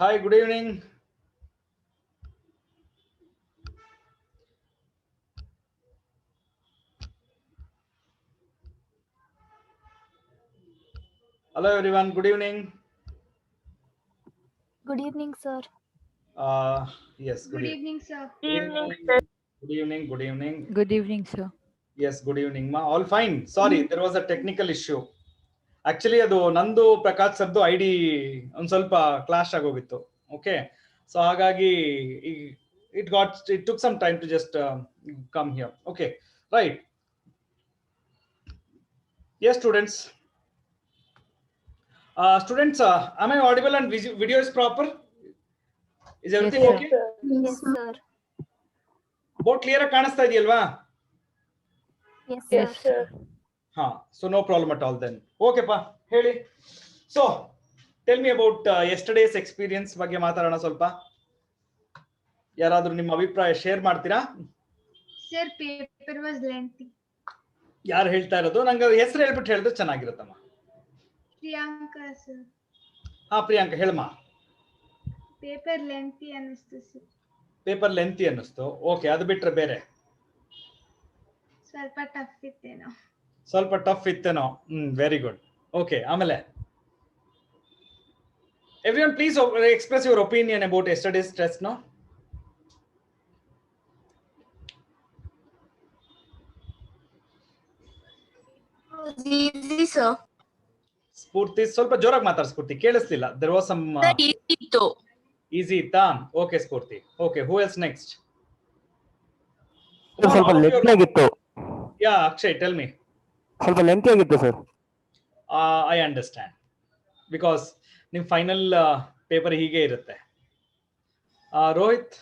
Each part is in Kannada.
Hi, good evening. Hello, everyone. Good evening. Good evening, sir. Yes, Good evening, sir. Good evening. Good evening. Good evening. Good evening, sir. Yes, good evening, ma. All fine. Sorry, there was a technical issue. Actually, ಅದು ನಂದು ಪ್ರಕಾಶ್ ಸರ್ದು ಐಡಿ ಒಂದು ಸ್ವಲ್ಪ ಕ್ಲಾಶ್ ಆಗೋಗಿತ್ತು. ಓಕೆ, ಸೊ ಹಾಗಾಗಿ it took some time to just come here. Okay, right. Yes, students. Students, am I audible and video is proper? Is everything sir. okay? Yes, sir. Board clear ಆಗಿ ಕಾಣಿಸ್ತಾ ಇದೆಯಲ್ವಾ? Yes, sir. ಹಾ, so no problem at all then. ಓಕೆಪಾ, ಹೇಳಿ. So tell me about yesterday's experience ಬಗ್ಗೆ ಮಾತಾಡೋಣ ಸ್ವಲ್ಪ. ಯಾರಾದ್ರೂ ನಿಮ್ಮ ಅಭಿಪ್ರಾಯ ಶೇರ್ ಮಾಡ್ತೀರಾ? Sir, paper was lengthy. ಯಾರು ಹೇಳ್ತಾ ಇರೋದು? ನಂಗೆ ಹೆಸರು ಹೇಳ್ಬಿಟ್ಟು ಹೇಳಿದ್ರೆ ಚೆನ್ನಾಗಿರುತ್ತಮ್ಮ. Priyanka, sir. ಹಾ, ಪ್ರಿಯಾಂಕ ಹೇಳಮ್ಮ. Paper lengthy ಅನ್ನಿಸ್ತು sir. ಪೇಪರ್ ಲೆಂತಿ ಅನ್ನಿಸ್ತು. ಓಕೆ, ಅದು ಬಿಟ್ರೆ ಬೇರೆ ಸ್ವಲ್ಪ ಟಫ್ ಇತ್ತೇನೋ. ಸ್ವಲ್ಪ ಟಫ್ ಇತ್ತೇನೋ. Very good. ಓಕೆ, ಆಮೇಲೆ everyone please express your opinion about yesterday's test. No, Easy, sir. Spoorthi ಸ್ವಲ್ಪ ಜೋರಾಗಿ ಮಾತಾಡ. ಸ್ಫೂರ್ತಿ ಕೇಳಿಸ್ಲಿಲ್ಲ. ದೇರ್ ವಾಸ್ ಸಮ್ ಈಸಿ ಇತ್ತಾ? Okay Spoorthi. Okay, who else next? ಸ್ವಲ್ಪ ಲೆಂತಿ ಆಗಿತ್ತು. Yeah, Akshay tell me. ಸ್ವಲ್ಪ ಲೆಂತಿ ಆಗಿತ್ತು ಸರ್. ಐ ಅಂಡರ್ಸ್ಟ್ಯಾಂಡ್, ಬಿಕಾಸ್ ನಿಮ್ ಫೈನಲ್ ಪೇಪರ್ ಹೀಗೆ ಇರುತ್ತೆ. ರೋಹಿತ್,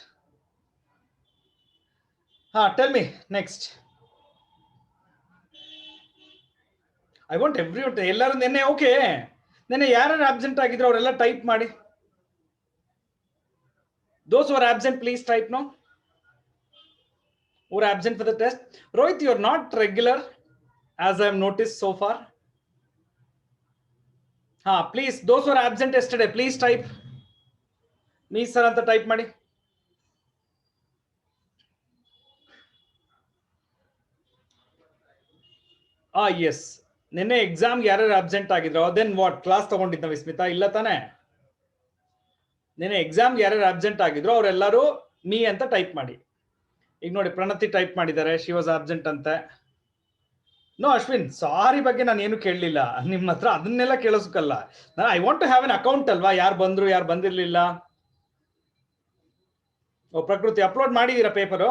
ಹಾ tell me next. I want ಎಲ್ಲರೂ ನಿನ್ನೆ ಓಕೆ, ನಿನ್ನೆ ಯಾರು ಆಬ್ಸೆಂಟ್ ಆಗಿದ್ರು ಅವರೆಲ್ಲ ಟೈಪ್ ಮಾಡಿ. Those who are absent, please type no. Who are absent for the test? Rohit, you are not regular, as I have noticed so far. Please, those who are absent yesterday, please type. Me sir anta type ಮಾಡಿ. Yes. ನಿನ್ನೆ ಎಕ್ಸಾಮ್ಗೆ ಯಾರು ಆಬ್ಸೆಂಟ್ ಆಗಿದ್ರು ದೆನ್ ವಾಟ್? ಕ್ಲಾಸ್ ತಗೊಂಡಿದ್ದ ವಿಸ್ಮಿತಾ? ಇಲ್ಲ ತಾನೆ. ನಿನ್ನೆ ಎಕ್ಸಾಮ್ಗೆ ಯಾರು ಆಬ್ಸೆಂಟ್ ಆಗಿದ್ರು ಅವರೆಲ್ಲರೂ ಮೀ ಅಂತ ಟೈಪ್ ಮಾಡಿ. ಈಗ ನೋಡಿ, ಪ್ರಣತಿ ಟೈಪ್ ಮಾಡಿದ್ದಾರೆ, ಶಿ ವಾಸ್ ಆಬ್ಸೆಂಟ್ ಅಂತೆ. ನೋ ಅಶ್ವಿನ್, ಸಾರಿ ಬಗ್ಗೆ ನಾನು ಏನು ಕೇಳಲಿಲ್ಲ ನಿಮ್ಮ ಹತ್ರ, ಅದನ್ನೆಲ್ಲ ಕೇಳಿಸ್ಕಲ್ಲ. I want to have an account ಅಲ್ವಾ, ಯಾರು ಬಂದ್ರು ಯಾರು ಬಂದಿರ್ಲಿಲ್ಲ. ಪ್ರಕೃತಿ ಅಪ್ಲೋಡ್ ಮಾಡಿದೀರಾ paper?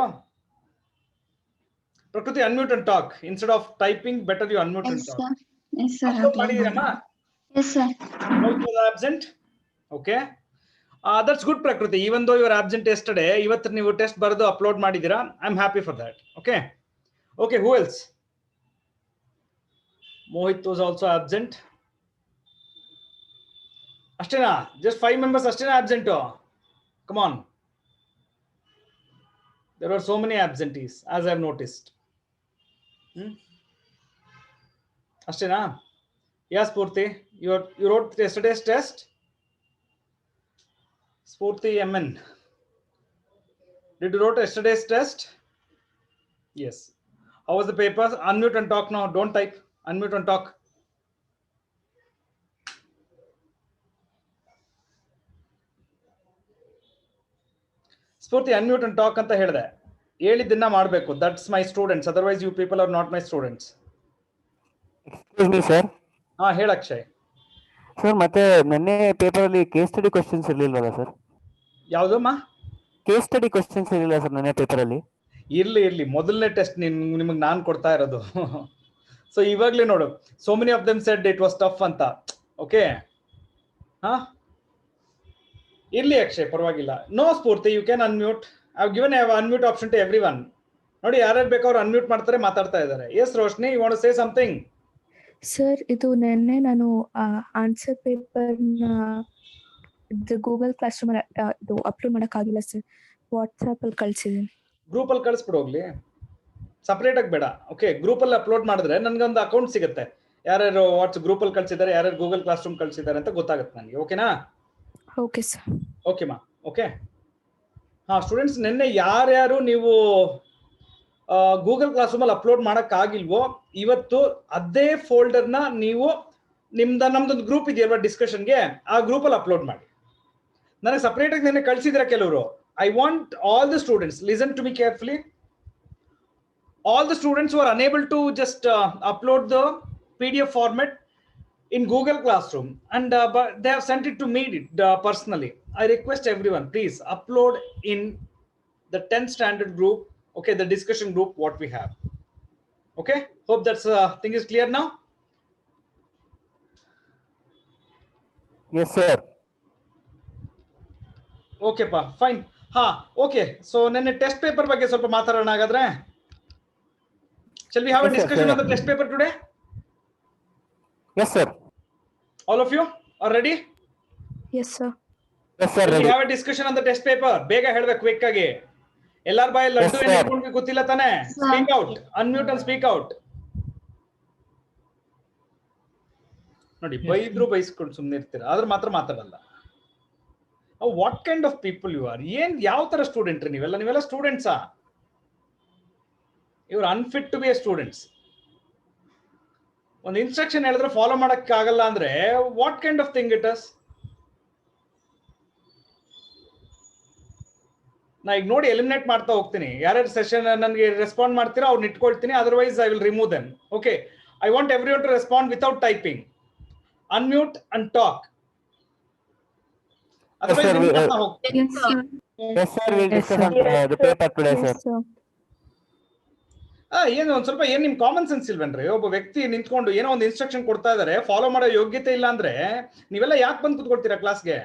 Prakruthi unmute and talk instead of typing. Better you unmute and talk. Yes, sir. Upload ಮಾಡಿದೀರಮ್ಮ? Yes, sir. Absent. Okay, that's good Prakruthi. Even though you are absent yesterday, ಇವತ್ತು ನೀವು ಟೆಸ್ಟ್ ಬರೆದು ಅಪ್ಲೋಡ್ ಮಾಡಿದೀರಾ. I am happy for that. Okay okay, who else? Mohit was also absent. ಅಷ್ಟೇನಾ? ಜಸ್ಟ್ 5 members ಅಷ್ಟೇನಾ absent? Come on, there are so many absentees as I have noticed. ಅಷ್ಟೇನಾ? Yes, Spurti, you wrote yesterday's test? Spurti MN, did you wrote yesterday's test? Yes. How was the paper? Unmute and talk now. Don't type. Unmute and talk. Spoorthi unmute and talk ಅಂತ ಹೇಳಿದೆ. ಹೇಳಿದ್ದನ್ನ ಮಾಡಬೇಕು. That's my students, otherwise you people are not my students. Excuse me sir. ಹೇಳ ಅಕ್ಷಯ್. ಸರ್, ಮತ್ತೆ ನಿನ್ನೆ ಪೇಪರ್ ಅಲ್ಲಿ ಕೇಸ್ ಸ್ಟಡಿ ಕ್ವಶನ್ಸ್ ಇರ್ಲಿಲ್ವಲ್ಲ ಸರ್? ಯಾವ್ದಮ್ಮ? ಕೇಸ್ ಸ್ಟಡಿ ಕ್ವಶನ್ಸ್ ಇರಲಿಲ್ಲ ಸರ್ ನಿನ್ನೆ ಪೇಪರ್ ಅಲ್ಲಿ? ಇರ್ಲಿ, ಮೊದಲನೇ ಟೆಸ್ಟ್ ನಿಮಗೆ ನಾನು ಕೊಡ್ತಾ ಇರೋದು. ಸೊ ಇವಾಗ್ಲೇ ನೋಡು, so many of them said it was tough ಅಂತ. ಓಕೆ, ಇರ್ಲಿ ಅಕ್ಷಯ್, ಪರವಾಗಿಲ್ಲ. No Spoorthi, you can unmute. I given unmute option to everyone. ನೋಡಿ, ಯಾರ್ಯಾರು ಬೇಕು ಅವ್ರು ಅನ್ಮ್ಯೂಟ್ ಮಾಡ್ತಾರೆ, ಮಾತಾಡ್ತಾ ಇದ್ದಾರೆ. Yes Roshni, you want to say something? Sir, ಇದು ನೆನ್ನೆ ನಾನು ಆನ್ಸರ್ ಪೇಪರ್ನ ಗೂಗಲ್ ಕ್ಲಾಸ್ ರೂಮ್ ಇದು ಅಪ್ಲೋಡ್ ಮಾಡೋಕ್ಕಾಗಿಲ್ಲ ಸರ್. ವಾಟ್ಸಾಪ್ ಅಲ್ಲಿ ಕಳ್ಸಿದ್ದೀನಿ. ಗ್ರೂಪ್ ಅಲ್ಲಿ ಕಳಿಸ್ಬಿಡು ಹೋಗ್ಲಿ, ಸಪರೇಟ್ ಆಗಿ ಬೇಡ. ಓಕೆ, ಗ್ರೂಪ್ ಅಲ್ಲಿ ಅಪ್ಲೋಡ್ ಮಾಡಿದ್ರೆ ನನ್ಗೊಂದು ಅಕೌಂಟ್ ಸಿಗುತ್ತೆ. ಯಾರ್ಯಾರು ವಾಟ್ಸ್ ಗ್ರೂಪ್ ಅಲ್ಲಿ ಕಳ್ಸಿದ್ದಾರೆ, ಯಾರ್ಯಾರು ಗೂಗಲ್ ಕ್ಲಾಸ್ ರೂಮ್ ಕಳ್ಸಿದ್ದಾರೆ ಅಂತ ಗೊತ್ತಾಗುತ್ತೆ ನನಗೆ. ಓಕೆನಾ? Okay sir. ಓಕೆ ಮಾ. ಓಕೆ ಹಾ ಸ್ಟೂಡೆಂಟ್ಸ್, ನಿನ್ನೆ ಯಾರ್ಯಾರು ನೀವು ಗೂಗಲ್ ಕ್ಲಾಸ್ ರೂಮಲ್ಲಿ ಅಪ್ಲೋಡ್ ಮಾಡೋಕ್ಕಾಗಿಲ್ವೋ ಇವತ್ತು ಅದೇ ಫೋಲ್ಡರ್ನ ನೀವು ನಮ್ದೊಂದು ಗ್ರೂಪ್ ಇದೆಯಲ್ವಾ ಡಿಸ್ಕಷನ್ಗೆ, ಆ ಗ್ರೂಪಲ್ಲಿ ಅಪ್ಲೋಡ್ ಮಾಡಿ. ನನಗೆ ಸಪ್ರೇಟಾಗಿ ನಿನ್ನೆ ಕಳಿಸಿದ್ರೆ ಕೆಲವರು. I want all the students, listen to me carefully. All the students who are unable to just upload the PDF format in Google Classroom and but they have sent it to me personally. I request everyone, please upload in the 10th standard group, okay, the discussion group what we have. Okay, hope that's thing is clear now. Yes sir. Okay pa, fine. Ha, okay, so nenne test paper ಬಗ್ಗೆ ಸ್ವಲ್ಪ ಮಾತಾಡೋಣ ಹಾಗಾದ್ರೆ. Shall we have a discussion on the test paper today? Yes sir. All of you are ready? Yes sir. Yes sir. We Ready. have a discussion on the test paper. ಬೇಗ ಹೇಳ್ಬೇಕು ಕ್ವಿಕ್ ಆಗಿ. ಎಲ್ಲಾರ ಬಾಯಲ್ಲಿ ಲಡ್ಡು Yes, ಏನು sir. ಇಟ್ಕೊಂಡು ಗೊತ್ತಿಲ್ಲ ತಾನೆ? Speak out. Unmute and speak out. ನೋಡಿ ಬೈದ್ರು ಬೈಸ್ಕೊಂಡು ಸುಮ್ಮನೆ ಇರ್ತೀರಾ, ಆದ್ರೆ ಮಾತ್ರ ಮಾತಾಡಲ್ಲ. What kind of people you are? ಏನ್ ಯಾವ ತರ ಸ್ಟೂಡೆಂಟ್ ನೀವೆಲ್ಲ ಸ್ಟೂಡೆಂಟ್ಸಾ? ಇವ್ರು unfit to be a students. ಒಂದು ಇನ್ಸ್ಟ್ರಕ್ಷನ್ ಹೇಳಿದ್ರೆ ಫಾಲೋ ಮಾಡಕ್ ಆಗಲ್ಲ ಅಂದ್ರೆ what kind of thing it is? ನಾ ಈಗ ನೋಡಿ ಎಲಿಮಿನೇಟ್ ಮಾಡ್ತಾ ಹೋಗ್ತೀನಿ. ಯಾರ್ಯಾರು ಸೆಷನ್ ನನಗೆ ರೆಸ್ಪಾಂಡ್ ಮಾಡ್ತೀರಾ ಅವ್ರನ್ನ ಇಟ್ಕೊಳ್ತೀನಿ, otherwise I will remove them. Okay, I want everyone to respond without typing. Unmute and talk. Yes sir. Yes sir. Yes sir. We'll discuss on the paper today sir. Yes sir. ಏನು ಒಂದ್ ಸ್ವಲ್ಪ ಏನ್ ನಿಮ್ ಕಾಮನ್ ಸೆನ್ಸ್ ಇಲ್ವೇನ್ರಿ? ಒಬ್ಬ ವ್ಯಕ್ತಿ ನಿಂತ್ಕೊಂಡು ಏನೋ ಒಂದು ಇನ್ಸ್ಟ್ರಕ್ಷನ್ ಕೊಡ್ತಾ ಇದಾರೆ, ಫಾಲೋ ಮಾಡೋ ಯೋಗ್ಯತೆ ಇಲ್ಲ ಅಂದ್ರೆ ನೀವೆಲ್ಲ ಯಾಕೆ ಬಂದು ಕೂತ್ಕೊಳ್ತೀರಾ ಕ್ಲಾಸ್ಗೆ?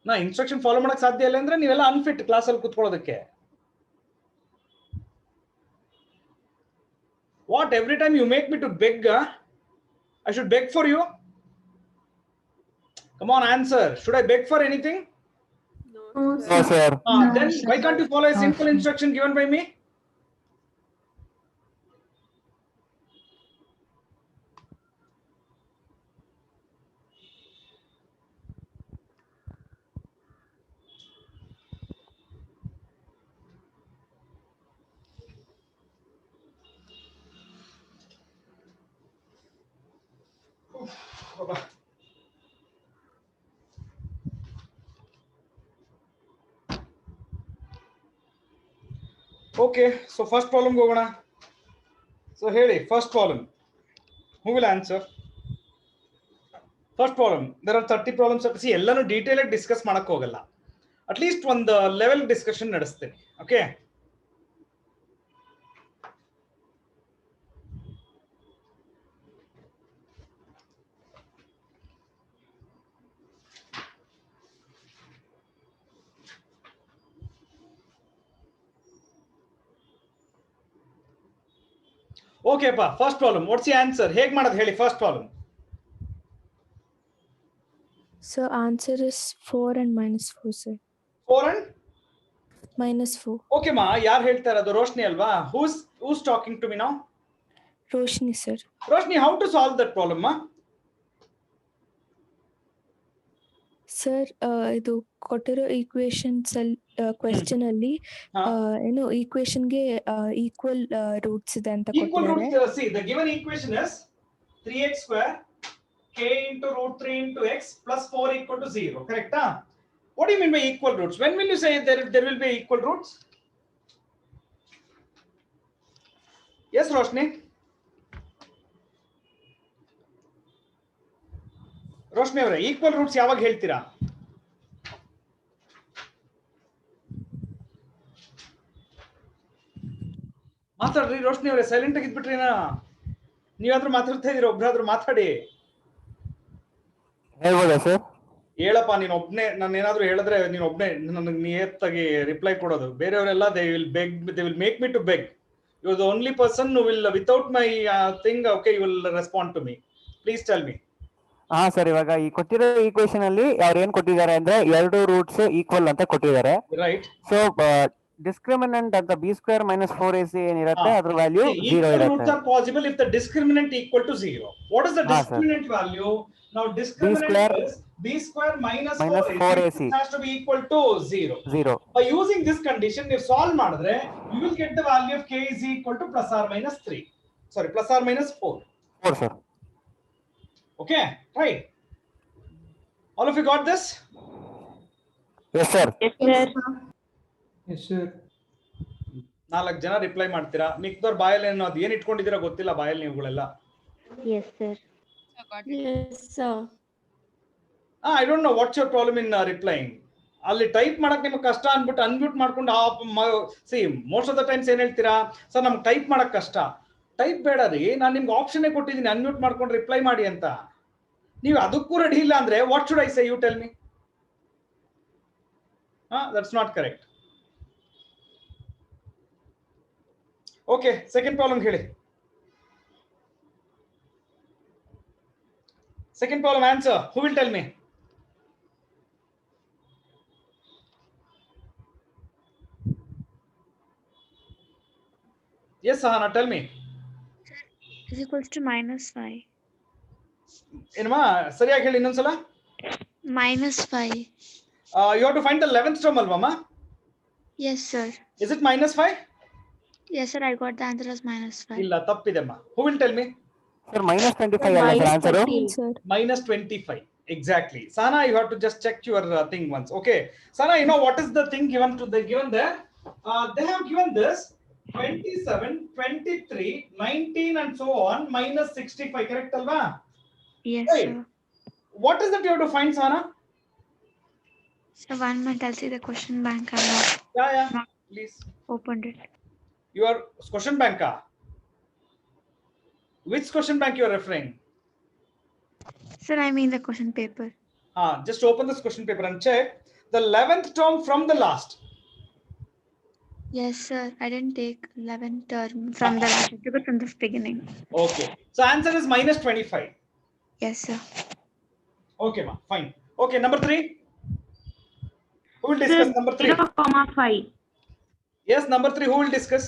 ನಾ ಇನ್ಸ್ಟ್ರಕ್ಷನ್ ಫಾಲೋ ಮಾಡಕ್ ಸಾಧ್ಯ ಇಲ್ಲ ಅಂದ್ರೆ ನೀವೆಲ್ಲ ಅನ್ಫಿಟ್ ಕ್ಲಾಸ್ ಅಲ್ಲಿ ಕೂತ್ಕೊಳ್ಳೋದಕ್ಕೆ. What every time you make me to beg? I should beg for you? Come on answer. Should I beg for anything? No sir. Then why can't you follow a simple instruction given by me? Okay, so first problem ಹೋಗೋಣ. So ಹೇಳಿ first problem. Who will answer? First problem. There are 30 problems. See, ಎಲ್ಲಾನು ಡೀಟೇಲ್ ಆಗಿ ಡಿಸ್ಕಸ್ ಮಾಡಕ್ ಹೋಗಲ್ಲ. ಅಟ್ ಲೀಸ್ಟ್ ಒಂದು ಲೆವೆಲ್ ಡಿಸ್ಕಷನ್ ನಡೆಸ್ತೀನಿ. ಓಕೆ, ಓಕೆ ಪಾ. First problem, what's the answer? ಹೇಗ್ ಮಾಡೋದು ಹೇಳಿ first problem? So answer is 4 and -4 sir. 4 and -4. Okay ಮಾ, ಯಾರು ಹೇಳ್ತಾ ಇರೋದು? ರೋಶ್ನಿ ಅಲ್ವಾ? Who's talking to me now? Roshni sir. Roshni, how to solve that problem ಮಾ? ಸರ್ ಇದು ಕೊಟ್ಟಿರೋ ಈಕ್ವೇಶನ್ಸ್ ಅಲ್ಲಿ ಕ್ವೆಶ್ಚನ್ ಅಲ್ಲಿ ಹಾ. ಏನು ಈಕ್ವೇಶನ್ಗೆ ಈಕ್ವಲ್ ರೂಟ್ಸ್ ಇದೆ ಅಂತ Equal ಕೊಟ್ಟಿದ್ದಾರೆ. roots, see, the given equation is 3x square k into root 3 into x plus 4 equal to 0. Correct? Huh? What do you mean by equal roots? When will you say there will be equal roots? Yes, Roshni? Roshni ಅವರೇ, ಈಕ್ವಲ್ ರೂಟ್ಸ್ ಯಾವಾಗ ಹೇಳ್ತೀರಾ? ಮಾತಾಡ್ರಿ ರೋಶ್ನಿ ಅವರೇ, ಸೈಲೆಂಟ್ ಆಗಿ ಇದ್ಬಿಟ್ರಿನಾ? ನೀವಾದ್ರೂ ಮಾತಾಡ್ತಾ ಇದೀರ, ಒಬ್ರಾದ್ರೂ ಮಾತಾಡಿ. ಹೇಳ್ಬೋದಾ ಸರ್? ಹೇಳಪ್ಪ, ನೀನ್ ಒಬ್ನೇ. ನಾನು ಏನಾದ್ರು ಹೇಳಿದ್ರೆ ನೀನ್ ಒಬ್ನೇ ನನಗೆ ನಿಯತ್ತಾಗಿ ರಿಪ್ಲೈ ಕೊಡೋದು. ಬೇರೆಯವರೆಲ್ಲ they will make me to beg. You are the only person who will without my thing, okay, you will respond to me. Please tell me. ಹಾ ಸರ್, ಇವಾಗ ಈ ಕೊಟ್ಟಿರೋ ಈಕ್ವೇಶನ್ ಅಲ್ಲಿ ಅವ್ರು ಏನ್ ಕೊಟ್ಟಿದ್ದಾರೆ ಅಂದ್ರೆ 2 ರೂಟ್ಸ್ ಈಕ್ವಲ್ ಅಂತ ಕೊಟ್ಟಿದ್ದಾರೆ. ರೈಟ್. ಸೊ ಡಿಸ್ಕ್ರಿಮಿನೆಂಟ್ ಅಂತ b² - 4ac ಏನಿರುತ್ತೆ ಅದ್ರ ವ್ಯಾಲ್ಯೂ 0 Equal roots ಇರುತ್ತೆ. are possible if the discriminant equal to 0. What is the ಹಾ, discriminant value? Now discriminant square is b square minus minus 4ac, 4ac. which has to be equal to 0. 0. By using this condition, you solve ಮಾಡಿದ್ರೆ you will get the value of k is equal to plus or minus 3. Sorry, plus or minus 4. 4, sir. Okay, right. All of you got this? Yes, sir. Yes, sir. 4 ಜನ ರಿಪ್ಲೈ ಮಾಡ್ತೀರಾ, ಮಿಕ್ದವ್ರ ಬಾಯಲ್ಲಿ ಏನೋ ಅದು ಏನ್ ಇಟ್ಕೊಂಡಿದ್ದೀರಾ ಗೊತ್ತಿಲ್ಲ ಬಾಯಲ್ಲಿ ನೀವುಗಳೆಲ್ಲ. Yes, sir. Yes, sir. I don't know what's your problem in replying. ಅಲ್ಲಿ ಟೈಪ್ ಮಾಡಕ್ ನಿಮಗೆ ಕಷ್ಟ ಅನ್ಬಿಟ್ಟು ಅನ್ಮ್ಯೂಟ್ ಮಾಡ್ಕೊಂಡು C most of the times ಏನ್ ಹೇಳ್ತೀರಾ, ಸರ್ ನಮ್ಗೆ ಟೈಪ್ ಮಾಡಕ್ ಕಷ್ಟ. ಟೈಪ್ ಬೇಡ ರೀ, ನಾನು ನಿಮ್ಗೆ ಆಪ್ಷನ್ ಕೊಟ್ಟಿದ್ದೀನಿ ಅನ್ಮ್ಯೂಟ್ ಮಾಡ್ಕೊಂಡು ರಿಪ್ಲೈ ಮಾಡಿ ಅಂತ. ನೀವು ಅದಕ್ಕೂ ರೆಡಿ ಇಲ್ಲ ಅಂದ್ರೆ what should I say, you tell me. That's not correct. Okay, second problem ಹೇಳಿ. Second problem answer. Who will tell me? Yes, Sahana, tell me. Is equals to -5. ಏನಮ್ಮ ಸರಿಯಾಗಿ ಹೇಳಿ ಇನ್ನೊಂದ್ಸಲ. -5. You have to find the 11th term ಅಲ್ವಮ್ಮ? Yes, sir. Is it -5? Yes, sir. I got the answer as -5. ಇಲ್ಲ, ತಪ್ಪಿದೆಮ್ಮ. Who will tell me? Sir, minus 25 ಅಲ್ಲ sir answer. Sir. -25. Exactly. Sana, you have to just check your thing once. Okay. Sana, you know what is the thing given there? They have given this 27, 23, 19 and so on minus 65. Correct, Alva? Yes, Right. sir. What is that you have to find, Sana? So 1 minute, I'll see the question bank. I'm not Yeah. Please. opened it. Your question bank. Which question bank you are referring? Sir, I mean the question paper. Just open this question paper and check the 11th term from the last. Yes, sir. I didn't take 11th term from the last. I took it from the beginning. Okay. So answer is -25. Yes, sir. Okay, ma. Fine. Okay, number 3. Who will discuss number 3? 0,5. Yes, number 3. Who will discuss?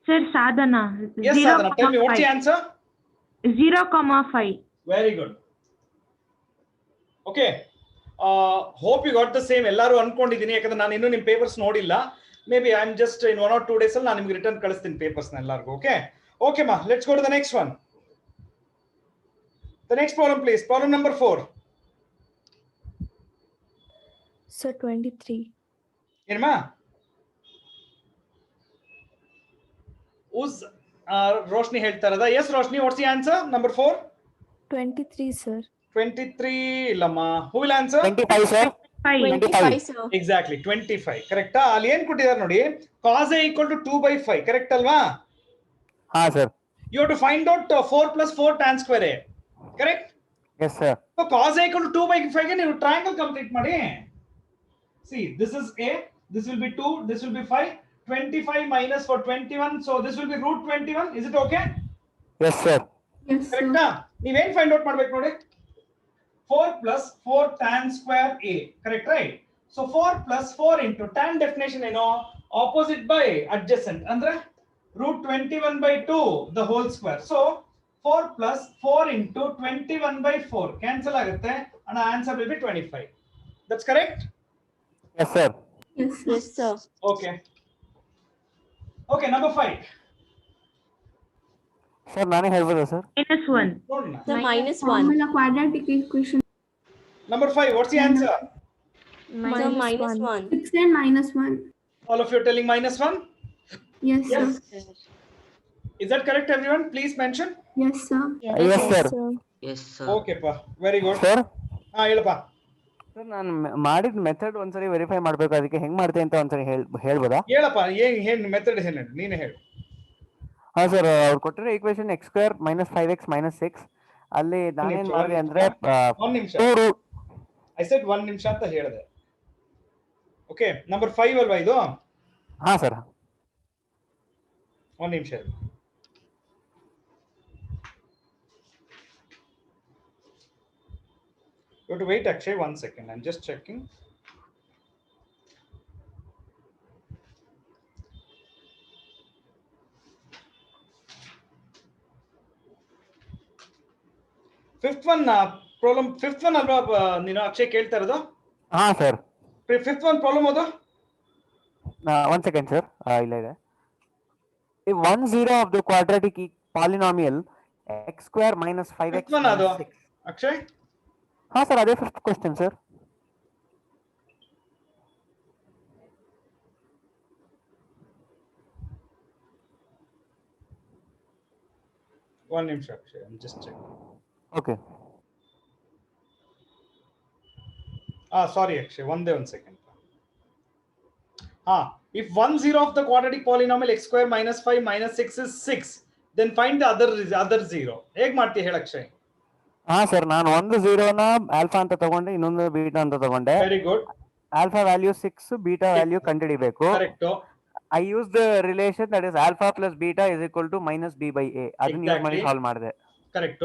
Sir, Sadhana. Yes, Sadhana. Tell me what's the answer? 0,5. Very good. Okay. Hope you got the same. ಎಲ್ಲರೂ ಅನ್ಕೊಂಡಿದ್ದೀನಿ, ಯಾಕಂದ್ರೆ ನಾನು ಇನ್ನೂ ನಿಮ್ಮ ಪೇಪರ್ಸ್ ನೋಡಿಲ್ಲ. May be I am just in 1 or 2 days ಅಲ್ಲಿ ನಾನು ನಿಮ್ಗೆ ರಿಟರ್ನ್ ಕಳಿಸ್ತೀನಿ ಪೇಪರ್ಸ್ನ ಎಲ್ಲರಿಗೂ. ಓಕೆ ಓಕೆ ಮಾ, let's go to the next one. The next problem, please. Problem number 4. Sir, 23. ಏನಮ್ಮ? Who's Roshni ಹೇಳ್ತಾ ಇರೋದಾ? Yes, Roshni, what's the answer? Number 4? 23, sir. 23 ಇಲ್ಲಮ್ಮ. Who will answer? 25 sir. 5. sir. Exactly, 25. Correct. ಅಲ್ಲಿ ಏನ್ ಕೊಟ್ಟಿದ್ದಾರೆ ನೋಡಿ, cos A equal to 2/5. Correct ಅಲ್ವಾ? ಹಾ sir. You have to find out 4 plus 4 tan square A. Correct? Yes sir. So cos A equal to 2/5 ಗೆ ನೀವು triangle complete ಮಾಡಿ. See, this is A, this will be 2, this will be 5. 25 minus for 21, so this will be root 21. Is it okay? Yes sir. Yes, Correct. ನೀವೇನ್ ಫೈಂಡ್ ಔಟ್ ಮಾಡ್ಬೇಕು ನೋಡಿ, 4 plus 4 tan square A. Correct, right? So 4 plus 4 into tan definition ಏನೋ opposite by adjacent ಅಂದ್ರೆ root 21/2 the whole square. So 4 plus 4 into 21/4 cancel ಆಗುತ್ತೆ and answer will be 25. That's correct? Yes sir. Yes, sir. Okay. Okay, number 5. Sir, ನಾನೇ ಹೇಳ್ಬೋದಾ sir? -1. ನೋಡೋಣ. The -1. Quadratic equation. Number 5, what's the answer? The -1. 6 and -1. All of you are telling -1? Yes, Yes. sir. Is that correct, everyone? Please mention. Yes, sir. Yes sir. Yes, sir. Okay, pa. Very good. Sir, ಹೇಳಪ್ಪ. ಸರ್ ನಾನು ಮಾಡಿದ ಮೆಥಡ್ ಒಂದ್ಸರಿ ವೆರಿಫೈ ಮಾಡ್ಬೇಕು, ಅದಕ್ಕೆ ಹೆಂಗ್ ಮಾಡ್ತೀನಿ ಅಂತ ಒಂದ್ಸರಿ ಹೇಳ್ಬೋದಾ? ಹೇಳಪ್ಪ, ಏನ್ ಮೆಥಡ್ ಹೇಳಿ, ನೀನೇ ಹೇಳು. ಹಾ ಸರ್, ಅವ್ರು ಕೊಟ್ಟಿರೋ ಈಕ್ವೇಶನ್ x² - 5x - 6 ಅಲ್ಲಿ ನಾನೇನ್ ಮಾಡಿದೆ ಅಂದ್ರೆ 1 ನಿಮಿಷ. 2 root. I said 1 ನಿಮಿಷ ಅಂತ ಹೇಳಿದೆ. ಓಕೆ, ನಂಬರ್ 5 ಅಲ್ವಾ ಇದು? ಹಾ ಸರ್. 1 ನಿಮಿಷ. You have to wait, Akshay, 1 second. I'm just checking. Fifth fifth one problem, fifth one ಅಲ್ವಾ ನೀನು ಅಕ್ಷಯ್ ಕೇಳ್ತಾ ಇರೋದು? ಹಾ ಸರ್. ಫಿಫ್ತ್ ಒನ್ ಪ್ರಾಬ್ಲಮ್ ಅದು. ಒನ್ ಸೆಕೆಂಡ್ ಸರ್, ಇಲ್ಲ ಇದೆ. If 1 0 of the quadratic polynomial x square minus 5x fifth one ಅದು minus 6. ಅಕ್ಷಯ್. ಹಾ ಸರ್, ಅದೇ ಫಿಫ್ತ್ ಕ್ವಶನ್ ಸರ್. One ನಿಮಿಷ Akshay, just check. Okay. Sorry Akshay, one second. If 1 0 of the quadratic polynomial x square minus 5 minus 6 is 6, then find the other 0. ಹೇಗ್ ಮಾಡ್ತೀಯ ಹೇಳು ಅಕ್ಷಯ್? ಹಾ ಸರ್, ನಾನು ಒಂದು 0ನ ಆಲ್ಫಾ ಅಂತ ತಗೊಂಡೆ, ಇನ್ನೊಂದು ಬೀಟಾ ಅಂತ ತಗೊಂಡೆ. Very good. Alpha value 6, beta value ಕಂಡುಹಿಡಿಬೇಕು. Correct. I use the relation that is alpha plus beta is equal to minus b by a. ಅದನ್ನ ಯೂಸ್ ಮಾಡಿ ಸಾಲ್ವ್ ಮಾಡಿದೆ. ಕರೆಕ್ಟ್.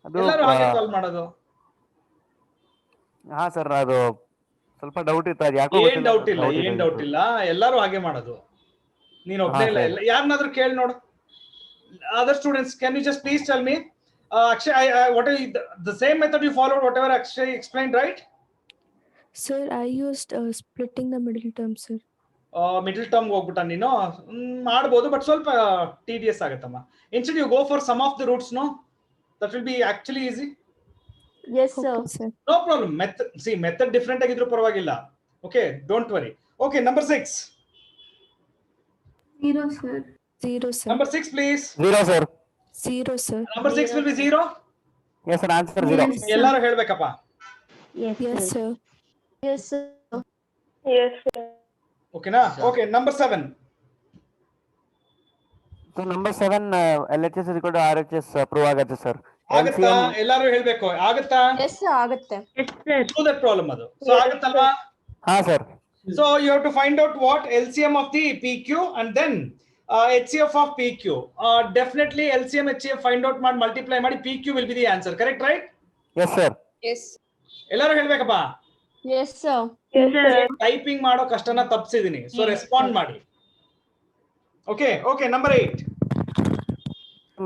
ಅದು ಎಲ್ಲರೂ ಹಾಗೆ ಸಾಲ್ವ್ ಮಾಡೋದು? ಹಾ ಸರ್, ಅದು ಸ್ವಲ್ಪ ಡೌಟ್ ಇತ್ತು, ಅದು ಯಾಕೋ ಏನ್ ಡೌಟ್ ಇಲ್ಲ, ಎಲ್ಲರೂ ಹಾಗೆ ಮಾಡೋದು. ನೀನು ಒಬ್ಬನೇ ಇಲ್ಲ, ಯಾರನ್ನಾದ್ರೂ ಕೇಳಿ ನೋಡು. Other students, can you just please tell me, Akshay, what is the same method you followed whatever Akshay explained, right? Sir, I used splitting the middle term, sir. Middle term ಹೋಗ್ಬಿಟ್ಟ ನೀನು? ಮಾಡ್ಬೋದು, ಬಟ್ ಸ್ವಲ್ಪ tedious ಆಗುತ್ತಮ್ಮ. Instead you go for sum of the roots, no? That will be actually easy. Yes, sir. Okay, sir. No problem. Method different ಆಗಿದ್ರು ಪರವಾಗಿಲ್ಲ. Okay, don't worry. Okay, number 6. 0, sir. 0, sir. Number 6, please. 0 sir. 0, sir. Number 6 will be 0. Yes sir, answer 0. Yes. ಎಲ್ಲರೂ ಹೇಳ್ಬೇಕಪ್ಪ. Yes, Yes, sir. sir. Yes, sir. Okay na? Okay, number 7. So number 7, LHS is equal to RHS prove ಆಗುತ್ತೆ ಸರ್. ಆಗುತ್ತಾ? ಎಲ್ಲರೂ ಹೇಳ್ಬೇಕು. ಆಗುತ್ತಾ? Yes, sir. ಆಗುತ್ತೆ. Yes, sir. Do that problem ಅದು. So ಆಗುತ್ತಲ್ವಾ? ಹಾ sir. So you have to find out what LCM of the PQ and then HCF of PQ. Definitely LCM HCF find out ಮಾಡಿ multiply ಮಾಡಿ PQ will be the answer. Correct, right? Yes sir. Yes. ಎಲ್ಲರೂ ಹೇಳ್ಬೇಕಪ್ಪ. Yes, sir. Yes, sir. Typing ಮಾಡೋ ಕಷ್ಟನ ತಪ್ಪಿಸಿದೀನಿ. ಸೊ ರೆಸ್ಪಾಂಡ್ ಮಾಡಿ. Okay, okay, number 8.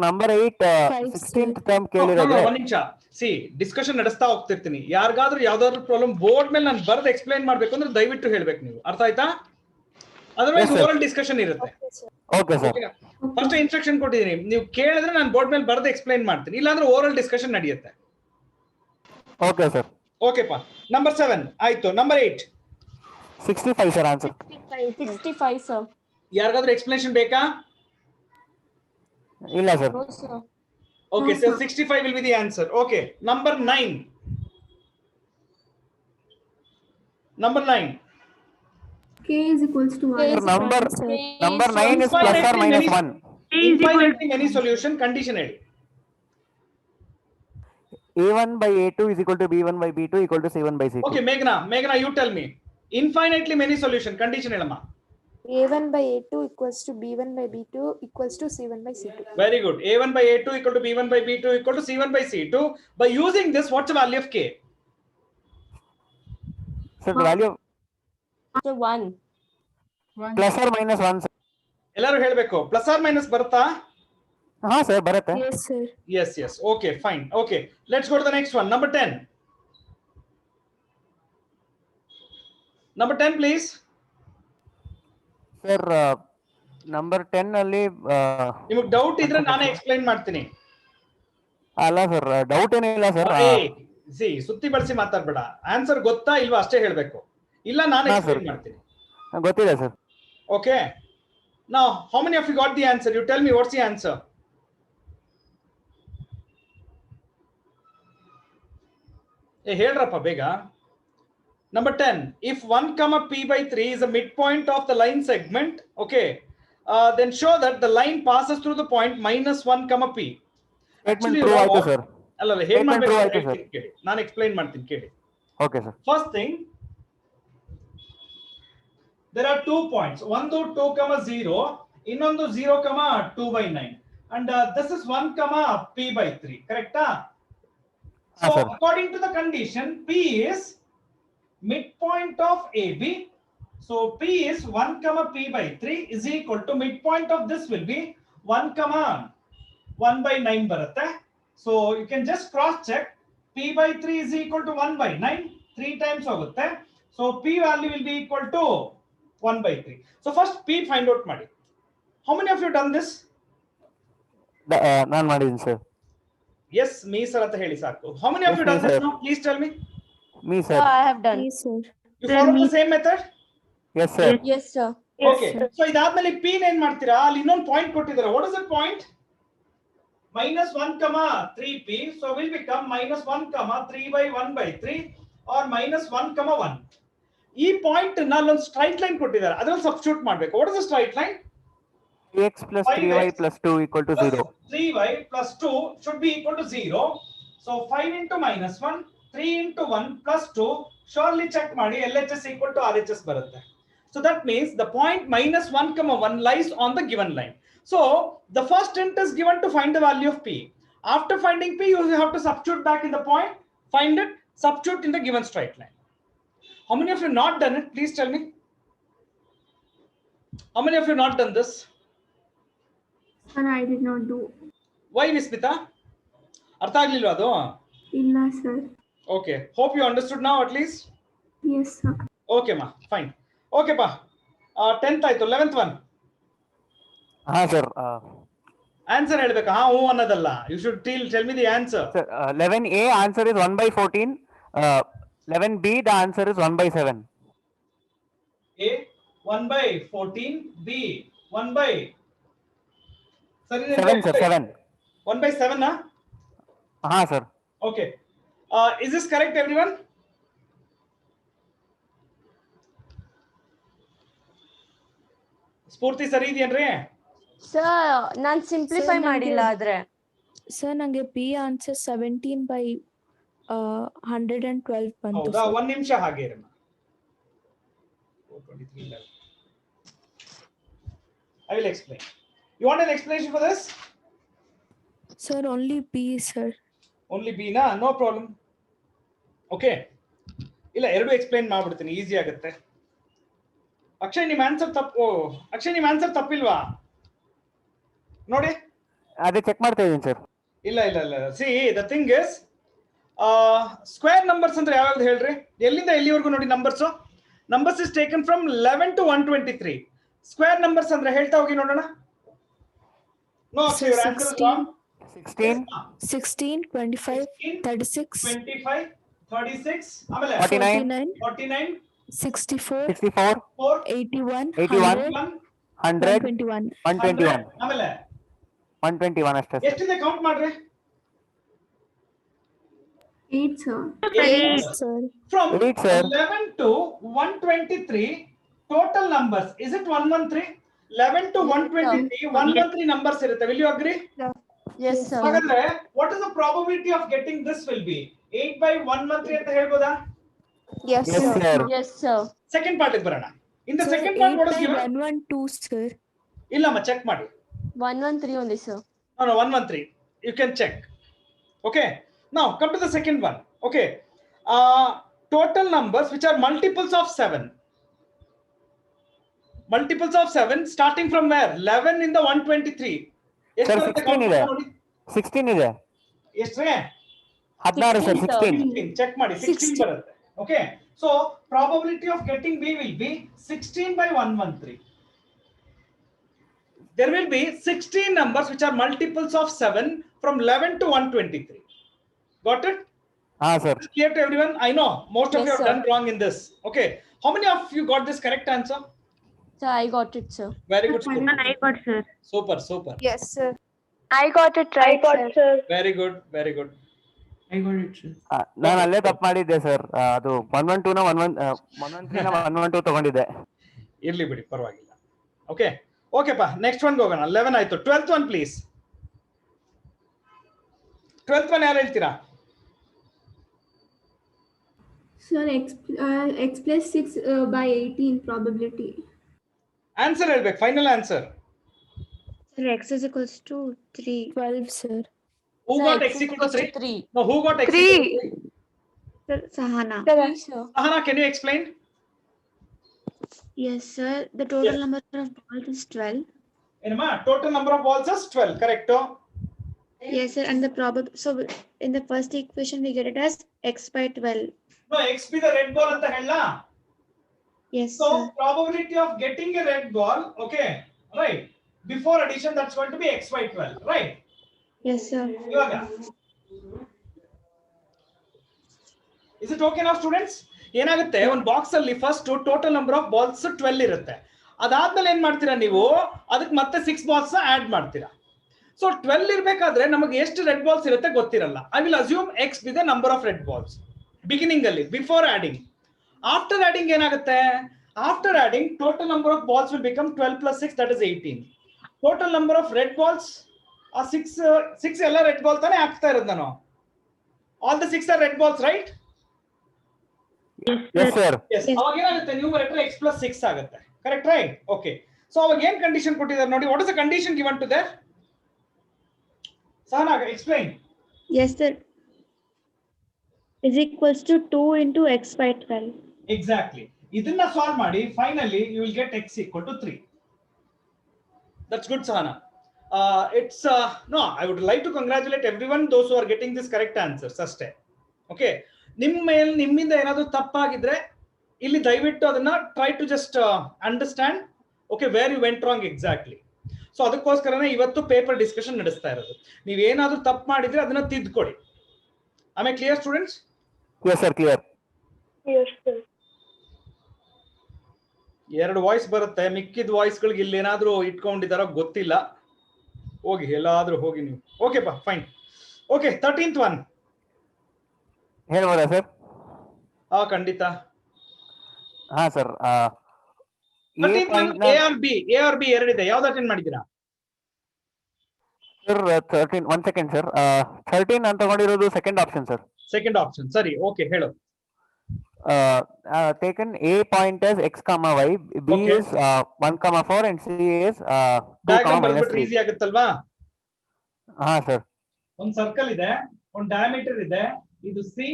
Number 8 16th term ಕೇಳಿರೋದು. ಒಂದು ನಿಮಿಷ, ಸಿ ಡಿಸ್ಕಷನ್ ನಡೆಸ್ತಾ ಹೋಗ್ತಿರ್ತೀನಿ. ಯಾರಿಗಾದ್ರೂ ಯಾವ್ದಾದ್ರು ಪ್ರಾಬ್ಲಮ್ ಬೋರ್ಡ್ ಮೇಲೆ ನಾನು ಬರ್ದು ಎಕ್ಸ್ಪ್ಲೈನ್ ಮಾಡ್ಬೇಕು ಅಂದ್ರೆ ದಯವಿಟ್ಟು ಹೇಳ್ಬೇಕು ನೀವು. ಅರ್ಥ ಆಯ್ತಾ? ಅದರ್ವೈಸ್ ಓರಲ್ ಡಿಸ್ಕಷನ್ ಇರುತ್ತೆ. Okay sir. ಫಸ್ಟ್ ಇನ್ಸ್ಟ್ರಕ್ಷನ್ ಕೊಟ್ಟಿದ್ದೀನಿ, ನೀವು ಕೇಳಿದ್ರೆ ನಾನು ಬೋರ್ಡ್ ಮೇಲೆ ಬರ್ದು ಎಕ್ಸ್ಪ್ಲೈನ್ ಮಾಡ್ತೀನಿ, ಇಲ್ಲಾಂದ್ರೆ ಓರಲ್ ಡಿಸ್ಕಷನ್ ನಡೆಯುತ್ತೆ. Okay sir. ಓಕೆಪಾ. ನಂಬರ್ 7 ಆಯ್ತು. Number 8 65 sir answer. 65, sir. ಯಾರಿಗಾದ್ರೂ ಎಕ್ಸ್ಪ್ಲನೇಷನ್ ಬೇಕಾ? ಇಲ್ಲ sir. No, sir. Okay, so 65 will be the answer. Okay, number 9. Number 9. K is equals to K 1. is Number fine, sir. number 9 is plus or minus 1. K is equal Infinitely many solution condition ಹೇಳಿ. A1 by A2 is equal to B1 by B2 equal to C1 by C2. Okay, Meghna, you tell me. Infinitely many solution condition ಹೇಳಮ್ಮ. A1 by A2 equals to B1 by B2 equals to C1 by C2. Very good. A1 by A2 equal to B1 by B2 equal to C1 by C2. By using this, what's the value of K? So the value of So 1. plus or minus 1 sir. ಎಲ್ಲರೂ ಹೇಳ್ಬೇಕು. ಪ್ಲಸ್ ಆರ್ ಮೈನಸ್ ಬರುತ್ತಾ? ಹಾ ಸರ್ ಬರುತ್ತೆ. Yes, sir. Yes. Okay, fine. Okay, let's go to the next one. Number 10. Number 10, please. Sir number 10 ಅಲ್ಲಿ ನಿಮಗೆ ಡೌಟ್ ಇದ್ರೆ ನಾನೇ ಎಕ್ಸ್ಪ್ಲೈನ್ ಮಾಡ್ತೀನಿ. ಅಲ್ಲ ಸರ್, ಡೌಟ್ ಏನಿಲ್ಲ ಸರ್. ಸುತ್ತಿ ಬಳಸಿ ಮಾತಾಡ್ಬೇಡ. ಆನ್ಸರ್ ಗೊತ್ತಾ ಇಲ್ವಾ ಅಷ್ಟೇ ಹೇಳ್ಬೇಕು, ಇಲ್ಲ ನಾನು ಎಕ್ಸ್ಪ್ಲೈನ್ ಮಾಡ್ತೀನಿ. ಗೊತ್ತಿದೆ sir. Okay, now how many of you got the answer? You tell me what's the answer. ಹೇಳ್ರಪ್ಪ ಬೇಗ. Number 10, if 1 comma p by 3 is a midpoint of the line segment, okay, then show that the line passes through the point minus 1 comma p. Statement true ಆಯ್ತು ಸರ್. ಅಲ್ಲ ಹೇಗೆ Statement true ಆಯ್ತು ಮಾಡ್ಬೇಕು ಕೇಳಿ, ನಾನು ಎಕ್ಸ್ಪ್ಲೈನ್ ಮಾಡ್ತೀನಿ ಕೇಳಿ. Okay sir. First thing, there are 2 points. ಒಂದು 2 comma 0, ಇನ್ನೊಂದು 0 comma 2 by 9, and this is 1 comma p by 3. Correcta? So sir. according to the condition, p is midpoint of AB. So p is 1 comma p by 3 is equal to midpoint of this will be 1 comma 1 by 9 ಬರುತ್ತೆ. So you can just cross check. P by 3 is equal to 1 by 9. 3 times hogutte. So P value will be equal to 1 by 3. So first P find out ಮಾಡಿ. How many of you done this? ನಾನು ಮಾಡಿದ್ದೀನಿ ಸರ್. Yes, me sir ಅಂತ ಹೇಳಿ ಸಾಕು. How many of Yes, you done me, this sir. now? Please tell me. Me So sir. I have done. Yes, sir. You Sir, follow me. the same method? Yes sir. Yes, sir. Okay. So ಇದಾದ್ಮೇಲೆ P ಏನ್ ಮಾಡ್ತೀರಾ? ಅಲ್ಲಿ ಇನ್ನೊಂದು ಪಾಯಿಂಟ್ ಕೊಟ್ಟಿದ್ದಾರೆ. What is that point? Minus 1 comma 3P. So will become minus 1 comma 3 by 1 by 3 or minus 1 comma 1. ಈ ಪಾಯಿಂಟ್ ನಲ್ಲಿ ಒಂದು ಸ್ಟ್ರೈಟ್ ಲೈನ್ ಕೊಟ್ಟಿದ್ದಾರೆ. ಅದರಲ್ಲಿ ಸಬ್ಸ್ಟಿಟ್ಯೂಟ್ ಮಾಡಬೇಕು. What is the straight line? 3x plus 3y plus 2 equal to 0. 3y plus 2 should be equal to 0. So 5 into minus 1, 3 into 1 plus 2. Surely check ಮಾಡಿ LHS equal to RHS ಬರುತ್ತೆ. So that means the point minus 1 comma 1 lies on the given line. So the first hint is given to find the value of P. After finding P, you have to substitute back in the point, find it, substitute in the given straight line. How many of you not done it? Please tell me. How many of you not done this? Sir, I did not do. Why, Vismita? ಅರ್ಥ ಆಗ್ಲಿಲ್ವಾ ಅದು? ಇಲ್ಲ sir. Okay. Hope you understood now at least. Yes sir. Okay ma, fine. Okay pa. 10th ಆಯ್ತು. 11th one. ಹಾ ಸರ್. ಆನ್ಸರ್ ಹೇಳ್ಬೇಕಾ? ಹಾ ಹೂ ಅನ್ನೋದಲ್ಲ. You should tell me the answer. Sir, 11A answer is 1 by 14. 11B the answer is 1 by 7. A 1 by 14, B 1 by 7 sir, 7. 1 by 7 huh? ಹಾ sir. Okay. Is this correct everyone? ಸ್ಫೂರ್ತಿ ಸರಿ ಇದೆಯೇನ್ರಿ? Sir, ನಾನ್ ಸಿಂಪ್ಲಿಫೈ Sir, ಮಾಡಿಲ್ಲ ನಂಗೆ- ಆದ್ರೆ. ಸರ್ ನಂಗೆ ಪಿ ಆನ್ಸರ್ 17 by 112 ಬಂತು ಹೌದಾ? sir. 1 ನಿಮಿಷ ಹಾಗೆ ಇರಮ್ಮ. 423. I will explain. You want an explanation for this? Sir, only P sir. Only B na? No problem. Okay. ಇಲ್ಲ ಎರಡು ಎಕ್ಸ್ಪ್ಲೈನ್ ಮಾಡ್ಬಿಡ್ತೀನಿ, ಈಸಿ ಆಗುತ್ತೆ. ಅಕ್ಷಯ್ ನಿಮ್ಮ ಆನ್ಸರ್ ತಪ್ಪು. ಅಕ್ಷಯ್ ನಿಮ್ಮ ಆನ್ಸರ್ ತಪ್ಪಿಲ್ವಾ ನೋಡಿ? ಅದೇ ಚೆಕ್ ಮಾಡ್ತಾ ಇದ್ದೀನಿ ಸರ್. ಇಲ್ಲ ಇಲ್ಲ ಇಲ್ಲ. See the thing is square numbers ಅಂದ್ರೆ ಯಾವ್ದು ಹೇಳ್ರಿ? ಎಲ್ಲಿಂದ ಎಲ್ಲಿವರೆಗೂ ನೋಡಿ numbers. Numbers is taken from 11 to 123. Square numbers ಅಂದ್ರೆ ಹೇಳ್ತಾ ಹೋಗಿ ನೋಡೋಣ. No Akshay, your answer is wrong. 16, 16, 25, 36, 25, 36, ಆಮೇಲೆ 49, 49, 64, 64, 4, 81, 81, 1, 100, 121. 121. ಆಮೇಲೆ 121 ಅಷ್ಟೇ ಸರ್. ಎಷ್ಟಿದೆ ಕೌಂಟ್ ಮಾಡ್ರಿ. 8 sir. 8. Sir, From 8 sir. 11 to 123 total numbers, is it 113? 11 to 123 113 numbers ಇರುತ್ತೆ. Will you agree? Yes, sir. ಹಾಗಾದ್ರೆ what is the probability of getting this will be? 8 by 113 ಅಂತ ಹೇಳ್ಬೋದಾ? Yes, Yes sir. sir. Yes, sir. Second part ಬರೋಣ. In the sir, second part 8 what is by given? 112 sir. ಇಲ್ಲಮ್ಮ ಚೆಕ್ ಮಾಡಿ. 113 only, sir. No, 113. You can check. Okay. Now come to the second one. Okay. Total numbers which are multiples of 7. Multiples of 7 starting from where? 11 in the 123. Sir, 16 ಇದೆ. 16 ಇದೆ. ಎಷ್ಟ್ರೆ? 16 ಸರ್, 16. 16. Check ಮಾಡಿ. 16 ಬರುತ್ತೆ. Okay. So probability of getting B will be 16 by 113. There will be 16 numbers which are multiples of 7 from 11 to 123. Got it? ಹಾ sir. Clear to everyone? I know most of Yes, you have sir. done wrong in this. Okay. How many of you got this correct answer? So I got it, sir. Very good. Fine. Super. I got sir. Super. Super. Yes, sir. I got it right, sir. Very good. Very good. ನಾನು ಅಲ್ಲೇ ತಪ್ಪು ಮಾಡಿದ್ದೆ ಸರ್. ಅದು 112 ನ 113 ನ 112 ತಗೊಂಡಿದ್ದೆ. ಇರ್ಲಿ ಬಿಡಿ, ಪರವಾಗಿಲ್ಲ. Okay. Okay pa. Next one ಹೋಗೋಣ. 11 ಆಯ್ತು. 12th one please. 12th one ಯಾರು ಹೇಳ್ತೀರಾ? Sir, x plus 6 by 18 probability. Answer ಹೇಳ್ಬೇಕು. Final answer. Sir, x is equals to 3. 12 sir. Who Sir, got X x equal to 3? 3. No, who got x 3. equal to 3? Sir, Sahana. Three, sir. Sahana, can you explain? Yes, sir. The total Yes. number of balls is 12. Enema, total number of balls is 12, correct? Yes, sir. And the so in the first equation we get it as x by 12. No, x be the red ball anta hella. Yes, So sir. probability of getting a red ball, okay, right? Before addition, that's going to be x by 12, right? Yes, sir. ಇವಾಗ is it okay now students? ಏನಾಗುತ್ತೆ ಒಂದು ಬಾಕ್ಸ್ ಅಲ್ಲಿ first total number of balls 12 ಇರುತ್ತೆ. ಅದಾದ್ಮೇಲೆ ಏನ್ ಮಾಡ್ತೀರಾ ನೀವು, ಅದಕ್ಕೆ ಮತ್ತೆ 6 ಬಾಲ್ಸ್ ಆಡ್ ಮಾಡ್ತೀರಾ. ಸೊ 12 ಇರಬೇಕಾದ್ರೆ ನಮಗೆ ಎಷ್ಟು ರೆಡ್ ಬಾಲ್ಸ್ ಇರುತ್ತೆ ಗೊತ್ತಿರಲ್ಲ. I will assume X B the number of red balls beginning ಅಲ್ಲಿ ಬಿಫೋರ್ ಆಡಿಂಗ್. ಆಫ್ಟರ್ ಆಡಿಂಗ್ ಏನಾಗುತ್ತೆ, after adding total number of balls will become 12 plus 6 that is 18. Total number of red balls ಆ 6 ಎಲ್ಲ ರೆಡ್ ಬಾಲ್ ತಾನೇ ಹಾಕ್ತಾ ಇರೋದು ನಾನು. All the 6 are red balls, right? Yes, sir. Yes. ಅವಾಗ ಏನಾಗುತ್ತೆ, ನ್ಯೂಮರೇಟರ್ x plus 6 ಆಗುತ್ತೆ. Correct, right? ಓಕೆ. ಸೊ ಅವಾಗ ಏನ್ ಕಂಡೀಷನ್ ಕೊಟ್ಟಿದ್ದಾರೆ ನೋಡಿ. What is the condition given to there? Sahana, explain. Yes, sir. Is equals to 2 into x by 12. Exactly. ಇದನ್ನ ಸಾಲ್ವ್ ಮಾಡಿ finally you will get x equal to 3. That's good, Sahana. It's no, I would like to congratulate everyone those who are getting this correct answers ಅಷ್ಟೇ. ಓಕೆ, ನಿಮ್ಮಿಂದ ಏನಾದರೂ ತಪ್ಪಾಗಿದ್ರೆ ಇಲ್ಲಿ ದಯವಿಟ್ಟು ಅದನ್ನ try to just understand, okay, where you went wrong exactly. So ಅದಕ್ಕೋಸ್ಕರನೇ ಇವತ್ತು ಪೇಪರ್ ಡಿಸ್ಕಷನ್ ನಡೆಸ್ತಾ ಇರೋದು. ನೀವೇನಾದ್ರೂ ತಪ್ಪು ಮಾಡಿದ್ರೆ ಅದನ್ನ ತಿದ್ದುಕೊಡಿ. ಆಮೇಲೆ clear students? Yes, sir. Clear. Yes, sir. ಎರಡು ವಾಯ್ಸ್ ಬರುತ್ತೆ, ಮಿಕ್ಕಿದ ವಾಯ್ಸ್ಗಳಿಗೆ ಇಲ್ಲಿ ಏನಾದ್ರೂ ಇಟ್ಕೊಂಡಿದಾರೋ ಗೊತ್ತಿಲ್ಲ. ಹೋಗಿ ಎಲ್ಲಾದ್ರೂ ಹೋಗಿ ನೀವು. ಓಕೆ ಪಾ, ಫೈನ್. Okay, 13th one. ಹೇಳ್ಬೋದಾ ಸರ್? ಖಂಡಿತ. ಹಾ sir. 13th one A or B ಎರಡಿದೆ. ಯಾವ್ದು ಅಟೆಂಡ್ ಮಾಡಿದ್ದೀರಾ? Sir 13, 1 second sir. 13 ಅಂತ ತಗೊಂಡಿರೋದು second option sir. Second option, ಸರಿ. ಓಕೆ, ಹೇಳು. Taken A point as x comma y, B Okay. is 1 comma 4 and C is 2 diagram comma minus ಬರ್ಬಿಟ್ರೆ 3. ಈಸಿ ಆಗುತ್ತಲ್ವಾ? ಹಾ ಸರ್. ಒಂದು ಸರ್ಕಲ್ ಇದೆ, ಒಂದು ಡಯಾಮೀಟರ್ ಇದೆ, ಇದು ಸಿ,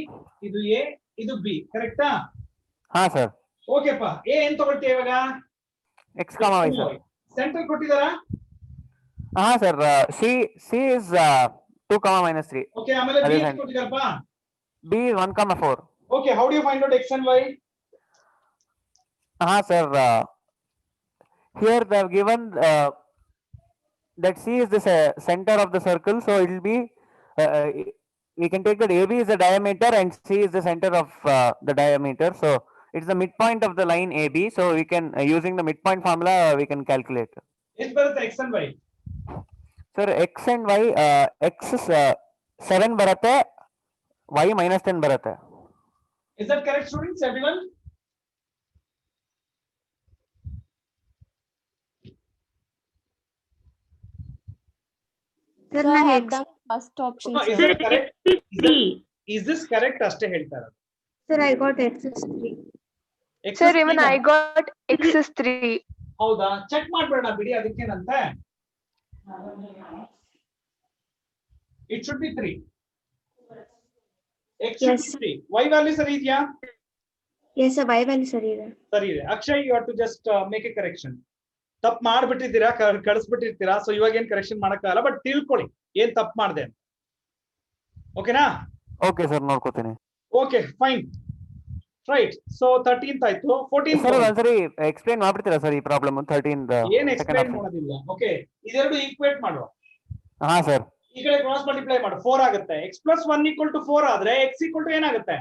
ಇದು ಎ, ಇದು ಬಿ, ಕರೆಕ್ಟಾ? ಹಾ ಸರ್. ಓಕೆಪ್ಪ, ಎ ಏನ್ ತಗೊಳ್ತೀಯ ಇವಾಗ? x comma y sir. Centre ಕೊಟ್ಟಿದಾರಾ? ಹಾ sir. C is 2 comma minus 3. Okay, ಆಮೇಲೆ ಬಿ ಅದೇ ಎಷ್ಟು ಸರ್. ಕೊಟ್ಟಿದಾರಪ್ಪ? B is 1 comma 4. Okay, how do you find out x and y? ಹಾ sir. Here they have given that C is the center of the circle, so it will be we can take that AB is the diameter and C is the center of the diameter, so it's the midpoint of the line AB, so we can using the midpoint formula we can calculate. ಎಷ್ಟು ಬರುತ್ತೆ x and y? Sir, x and y, x is 7 ಬರುತ್ತೆ, y minus 10 ಬರುತ್ತೆ. Is that correct, students? Everyone? Sir, So I ನಾನು have x. done first option, No, is sir. that correct? Is this correct? ಅಷ್ಟೇ ಹೇಳ್ತಾ ಇರೋದು. Sir, I got x is 3. X Sir, is even 3 I got x is 3. ಹೌದಾ? ಚೆಕ್ ಮಾಡ್ಬೇಡ ಬಿಡಿ, ಅದಕ್ಕೇನಂತೆ. It should be 3. X should Yes. be 3. Y value ಸರಿ ಇದೆಯಾ? Yes, sir, y value ಸರಿ ಇದೆ. ಸರಿ ಇದೆ. Akshay, you have to just make a correction. ತಪ್ಪು ಮಾಡ್ಬಿಟ್ಟಿದ್ದೀರಾ, ಕಳಿಸ್ಬಿಟ್ಟಿರ್ತೀರಾ. ಸೊ ಇವಾಗ ಏನ್ ಕರೆಕ್ಷನ್ ಮಾಡಕ್ಕಾಗಲ್ಲ, ಬಟ್ ತಿಳ್ಕೊಳ್ಳಿ ಏನ್ ತಪ್ಪು ಮಾಡಿದೆ ಅಂತ. ಓಕೆನಾ? ಓಕೆ ಸರ್, ನೋಡ್ಕೋತೀನಿ. Okay, fine, right. So 13th ಆಯ್ತು. 14th ಸರ್ ಒಂದ್ಸರಿ ಎಕ್ಸ್ಪ್ಲೈನ್ ಮಾಡ್ಬಿಡ್ತೀರಾ ಸರ್ ಈ ಪ್ರಾಬ್ಲಮ್ 13 ಏನ್ ಎಕ್ಸ್ಪ್ಲೈನ್ ಮಾಡೋದಿಲ್ಲ. ಓಕೆ, ಇದೆರಡು ಈಕ್ವೇಟ್ ಮಾಡುವ. ಹಾ ಸರ್. ಈ ಕಡೆ ಕ್ರಾಸ್ ಮಲ್ಟಿಪ್ಲೈ ಮಾಡು, 4 ಆಗುತ್ತೆ. x plus 1 equal to 4 ಆದ್ರೆ x equal to ಏನಾಗುತ್ತೆ?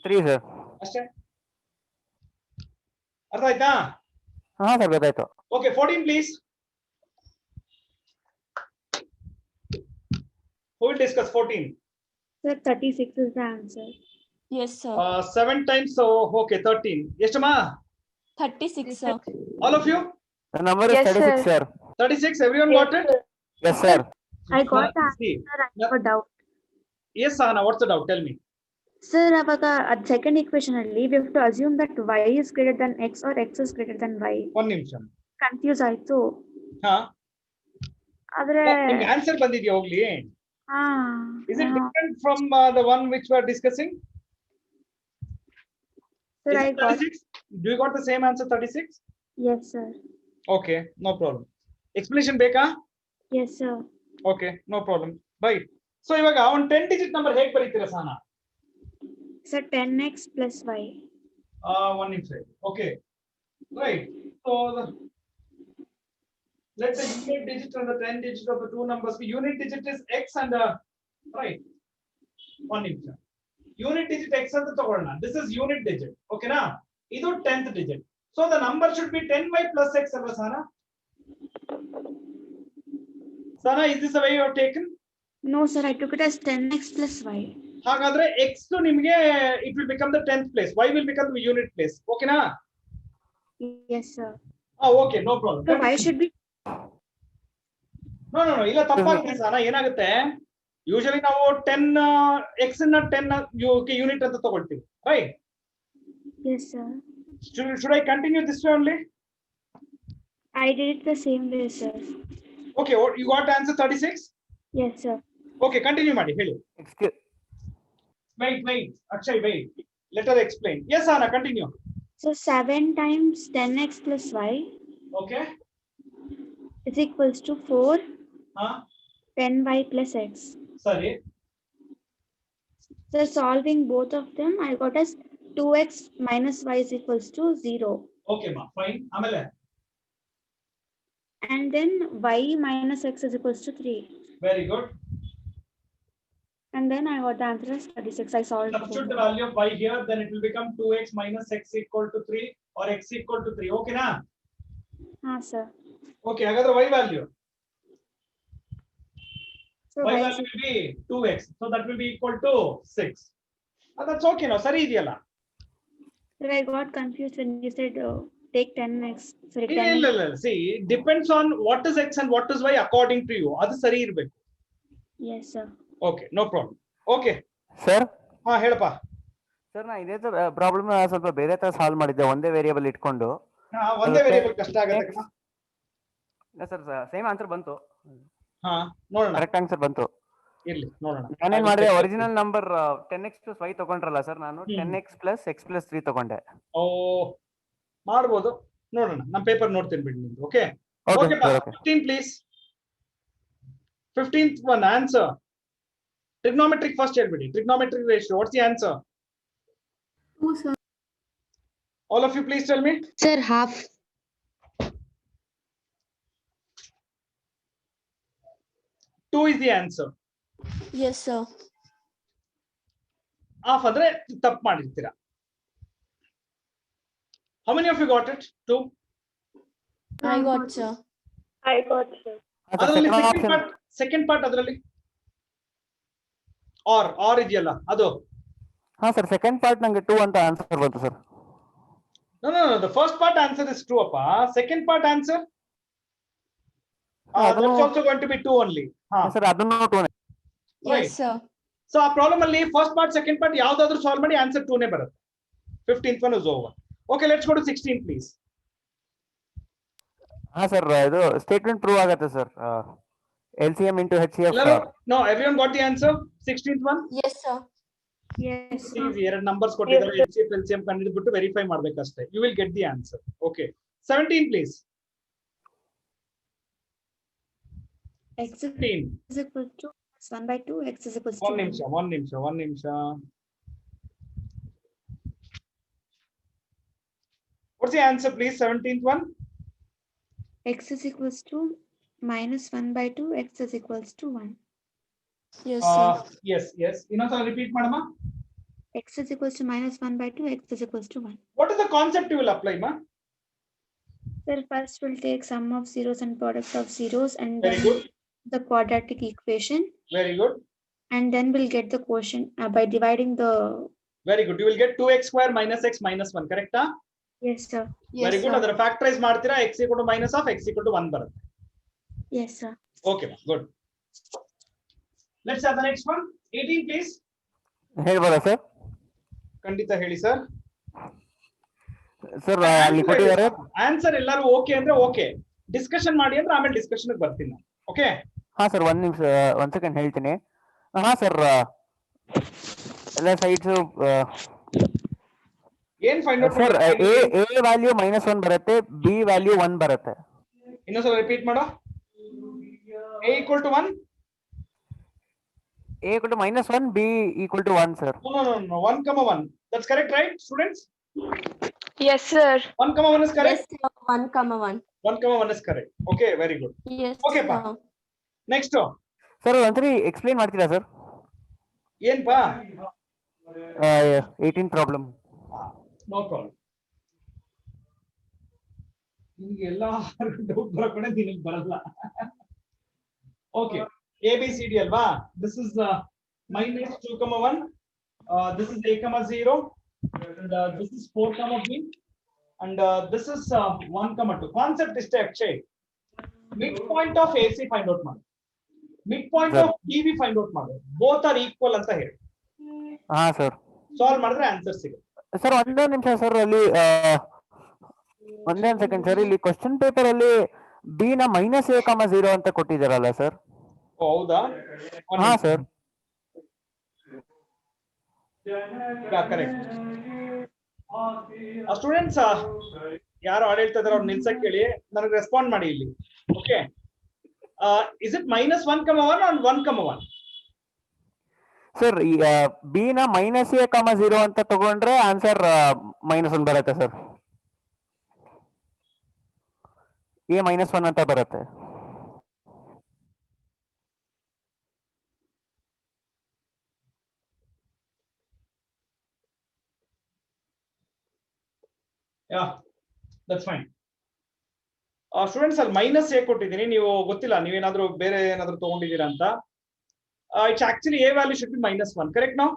3 ಸರ್. ಅಷ್ಟೇ. ಅರ್ಥ ಆಯ್ತಾ? ಹಾ ಸರ್, ಗೊತ್ತಾಯ್ತು. Okay, 14 please. Who will discuss 14? Sir, 36 is the answer. Yes, sir. 7 times, so okay, 13. ಎಷ್ಟಮ್ಮ? 36, sir. All of you? The number is Yes, 36 sir. 36, everyone got it? Yes sir. I got the See, answer. I have a doubt. yes Sahana, what's the doubt? Tell me. Sir, ಅವಾಗ ಸೆಕೆಂಡ್ ಇಕ್ವೇಶನ್ ಅಲ್ಲಿ we have to assume that y is greater than x or x is greater than y. ಒಂದು ನಿಮಿಷ. ಕನ್ಫ್ಯೂಸ್ ಆಯ್ತು. ಹಾ, ಆದ್ರೆ ನಿಮ್ಗೆ ಆನ್ಸರ್ ಬಂದಿದ್ಯಾ ಹೋಗ್ಲಿ? ಹಾ. Is it different from the one which we are discussing? Sir, Is I it got 36? Do you got the same answer, 36? yes, sir. Okay, no problem. Explanation ಬೇಕಾ? Yes, sir. Okay, no problem. Right. So ಇವಾಗ ಒಂದು 10 ಡಿಜಿಟ್ ನಂಬರ್ ಹೇಗೆ ಬರೀತೀರಾ Sahana? Sir, 10x plus y. One inside. Okay. Right. So let the unit digit and the 10 digit of the two numbers be. Unit digit is x and right. One inside. Unit digit x ಅಂತ ತಗೊಳ್ಳೋಣ. This is unit digit. Okay na? ಇದು 10th digit. So the number should be 10y plus x ಅಲ್ವಾ Sahana? Sahana, is this the way you have taken? No, sir, I took it as 10x plus y. ಹಾಗಾದ್ರೆ x ನಿಮಗೆ it will become the 10th place. Y will become the unit place. Okay na? Yes, sir. Okay, no problem. So y should be No, ಇಲ್ಲ ತಪ್ಪಾಗುತ್ತೆ ಸಹನಾ. ಏನಾಗುತ್ತೆ, ಯೂಶಲಿ ನಾವು 10 x ನ 10 ಯೂನಿಟ್ ಅಂತ ತಗೊಳ್ತೀವಿ, right? yes, sir. Should I continue this way only? I did it the same way, sir. Okay, you got answer 36? Yes, sir. Okay, continue ಮಾಡಿ, ಹೇಳಿ. Excuse. Wait, Akshay, wait. Let her explain. Yes, Anna, continue. So 7 times 10x plus y Okay. is equals to 4 Huh? 10y plus x. Sorry. So solving both of them, I got as 2x minus y is equals to 0. Okay, ma, fine. ಆಮೇಲೆ And then y minus x is equals to 3. very good. And then I got the answer as 36. I solved Substitute the both. value of y here, then it will become 2x minus x equal to 3 or x equal to 3. Okay na? Sir. Okay, ಹಾಗಾದ್ರೆ y value. So Y y value will be 2x. So that will be equal to 6. That's okay now. ಸರಿ ಇದೆಯಲ್ಲ? Sir, I got confused when you said take 10x. Sorry, ಇಲ್ಲ 10x. see, it depends on what is x and what is y according to you. ಅದು ಸರಿ ಇರಬೇಕು. Yes, sir. Okay, no problem. Okay. Sir ಹಾ, ಹೇಳಪ್ಪ. ಸರ್ ನಾ ಇದೇ ಪ್ರಾಬ್ಲಮ್ ಸ್ವಲ್ಪ ಬೇರೆ ತರ ಸಾಲ್ವ್ ಮಾಡಿದ್ದೆ, ಒಂದೇ ವೇರಿಯೇಬಲ್ ಇಟ್ಕೊಂಡು. ಹಾ, ಒಂದೇ ವೇರಿಯೇಬಲ್ ಕಷ್ಟ ಆಗುತ್ತೆ ಕಣ. ಇಲ್ಲ ಸರ್, ಸೇಮ್ ಆನ್ಸರ್ ಬಂತು, ಹಾ, ನೋಡೋಣ. ಕರೆಕ್ಟ್ ಆನ್ಸರ್ ಬಂತು. ಇರ್ಲಿ, ನೋಡೋಣ. ನಾನೇನ್ ಮಾಡಿದೆ, original number 10x plus y ತಗೊಂಡ್ರಲ್ಲ ಸರ್, ನಾನು 10x plus x plus 3 ತಗೊಂಡೆ. ಓ, ಮಾಡ್ಬೋದು, ನೋಡೋಣ. ನಮ್ಮ ಪೇಪರ್ ನೋಡ್ತೀನಿ ಬಿಡಿ ನಿಮ್ದು. Okay. Okay, okay, sir, okay. 15 please. 15th one answer. Trigonometric first ಹೇಳ್ಬಿಡಿ. Trigonometric ratio. What's the answer? 2, sir. All of you please tell me. Sir, half. 2 is the answer. Yes, sir. Half ಅಂದ್ರೆ ತಪ್ಪು ಮಾಡಿರ್ತೀರಾ. How many of you got it? 2. I got, sir. I got, sir. ಅದರಲ್ಲಿ ಸೆಕೆಂಡ್ ಪಾರ್ಟ್ ಅದರಲ್ಲಿ ಆರ್ ಇದೆಯಲ್ಲ ಅದು. ಹಾ ಸರ್, ಸೆಕೆಂಡ್ ಪಾರ್ಟ್ ನಂಗೆ 2 ಅಂತ ಆನ್ಸರ್ ಬಂತು sir. No, the first part answer is true appa. Second part answer that's also going to be 2 only. Sir ಅದನ್ನು 2 ನೇ. Right. Yes, sir. So ಆ ಪ್ರಾಬ್ಲಮ್ ಅಲ್ಲಿ ಫಸ್ಟ್ ಪಾರ್ಟ್ ಸೆಕೆಂಡ್ ಪಾರ್ಟ್ ಯಾವ್ದಾದ್ರು ಸಾಲ್ವ್ ಮಾಡಿ ಆನ್ಸರ್ 2 ನೇ ಬರುತ್ತೆ. 15th one is over. Okay, let's go to 16 please. ಹಾ ಸರ್, ಇದು ಸ್ಟೇಟ್ಮೆಂಟ್ ಪ್ರೂವ್ ಆಗುತ್ತೆ sir. LCM into HCF. No, everyone got the answer? 16th one? Yes, sir. Yes, sir. Easy, ಎರಡು ನಂಬರ್ಸ್ ಕೊಟ್ಟಿದ್ದಾರೆ, HCF LCM ಕಂಡುಹಿಡಿದ್ಬಿಟ್ಟು ವೆರಿಫೈ ಮಾಡ್ಬೇಕಷ್ಟೇ. You will get the answer. Okay. 17 please. X 17. is equal to 1/2. X is equal to 1 ನಿಮಿಷ. What's the answer please? 17th one? X is equals to minus 1/2. X is equals to 1. Yes, sir. Yes. ಇನ್ನೊಂದ್ಸಲ ರಿಪೀಟ್ ಮಾಡಮ್ಮ. X is equals to minus 1/2. X is equals to 1. What is the concept you will apply, ma? Sir, first we'll take sum of zeros and product of zeros, and Very then good. the quadratic equation, Very good. and then we'll get the quotient by dividing the. Very good. You will get 2x square minus x minus 1, correct? Yes, sir. Yes, Very good. sir. Adara factorize ಮಾಡ್ತೀರಾ, x equal to minus of x equal to 1 ಬರುತ್ತೆ. Yes, sir. Okay, ma. Good. Let's have the next one. 18 please. ಹೇಳ್ಬೋದಾ ಸರ್? ಖಂಡಿತ ಹೇಳಿ ಸರ್. ಸರ್ ಅಲ್ಲಿ ಕೊಟ್ಟಿದ್ದಾರೆ. ಆನ್ಸರ್ ಎಲ್ಲರೂ ಓಕೆ ಅಂದ್ರೆ ಓಕೆ, ಡಿಸ್ಕಷನ್ ಮಾಡಿ ಅಂದ್ರೆ ಆಮೇಲೆ ಡಿಸ್ಕಷನ್ ಬರ್ತೀನಿ ನಾನು. ಓಕೆ? ಹಾ ಸರ್, 1 ನಿಮಿಷ, 1 ಸೆಕೆಂಡ್ ಹೇಳ್ತೀನಿ. ಹಾ ಸರ್, ಎಲ್ಲ ಸೈಡ್ಸ್ ಏನ್ find out sir, A value -1 ಬರುತ್ತೆ, B ವ್ಯಾಲ್ಯೂ 1 ಬರುತ್ತೆ. ಇನ್ನೊಂದ್ಸಲ ರಿಪೀಟ್ ಮಾಡೋ. A equal to 1. A equal to -1, B equal to 1, sir. No. 1, 1. That's correct, right, students? Yes, sir. 1, 1 is correct. Yes, sir. 1, 1. 1, 1 is correct. Okay, very good. Yes, Okay, pa. sir. Next. Sir, ಒಂದ್ಸರಿ explain ಮಾಡ್ತೀರಾ sir? ಏನ್ ಪಾ? 18 problem. No problem. ನಿಮಗೆ ಎಲ್ಲ ಡೌಟ್ ಬರಕಡೆ ನಿನಗೆ ಬರಲ್ಲ. Okay. A B C D ಅಲ್ವಾ? This is -2, 1. This is A, 0. And this is 4, B. And this is 1, 2. Concept is Akshay. Midpoint of AC find out ಮಾಡಿ. Midpoint of DB find out ಮಾಡಿ. Both are equal ಅಂತ ಹೇಳಿ. ಹಾ ಸರ್. ಸಾಲ್ವ್ ಮಾಡಿದ್ರೆ ಆನ್ಸರ್ ಸಿಗುತ್ತೆ. ಸರ್ ಒಂದೇ ನಿಮಿಷ ಸರ್, ಅಲ್ಲಿ ಒಂದೇ ಸೆಕೆಂಡ್ ಸರ್, ಇಲ್ಲಿ ಕ್ವಶನ್ ಪೇಪರ್ ಅಲ್ಲಿ ಬಿ ನ -A, 0 ಅಂತ ಕೊಟ್ಟಿದ್ದಾರಲ್ಲ ಸರ್? ಹೌದಾ? ಹಾ ಸರ್. ಕರೆಕ್ಟ್. ಸ್ಟೂಡೆಂಟ್ಸ್ ಯಾರು ಆಡಳಿತ ಇದಾರೆ ಅವ್ರು ನಿಲ್ಸಕ್ ಕೇಳಿ, ನನಗೆ ರೆಸ್ಪಾಂಡ್ ಮಾಡಿ ಇಲ್ಲಿ. Okay, is it -1, 1 and 1, 1? Sir B ನ -A, 0 ಅಂತ ತಗೊಂಡ್ರೆ ಆನ್ಸರ್ -1 ಬರುತ್ತೆ ಸರ್. A -1 ಅಂತ ಬರುತ್ತೆ. ಯಾ, ದಟ್ಸ್ ಫೈನ್. ಸ್ಟೂಡೆಂಟ್ಸ್ ಅಲ್ಲಿ -A ಕೊಟ್ಟಿದ್ದೀನಿ, ನೀವು ಗೊತ್ತಿಲ್ಲ ನೀವೇನಾದ್ರೂ ಬೇರೆ ಏನಾದ್ರು ತಗೊಂಡಿದ್ದೀರಾ ಅಂತ. It's actually A value should be -1, correct ನಾವು?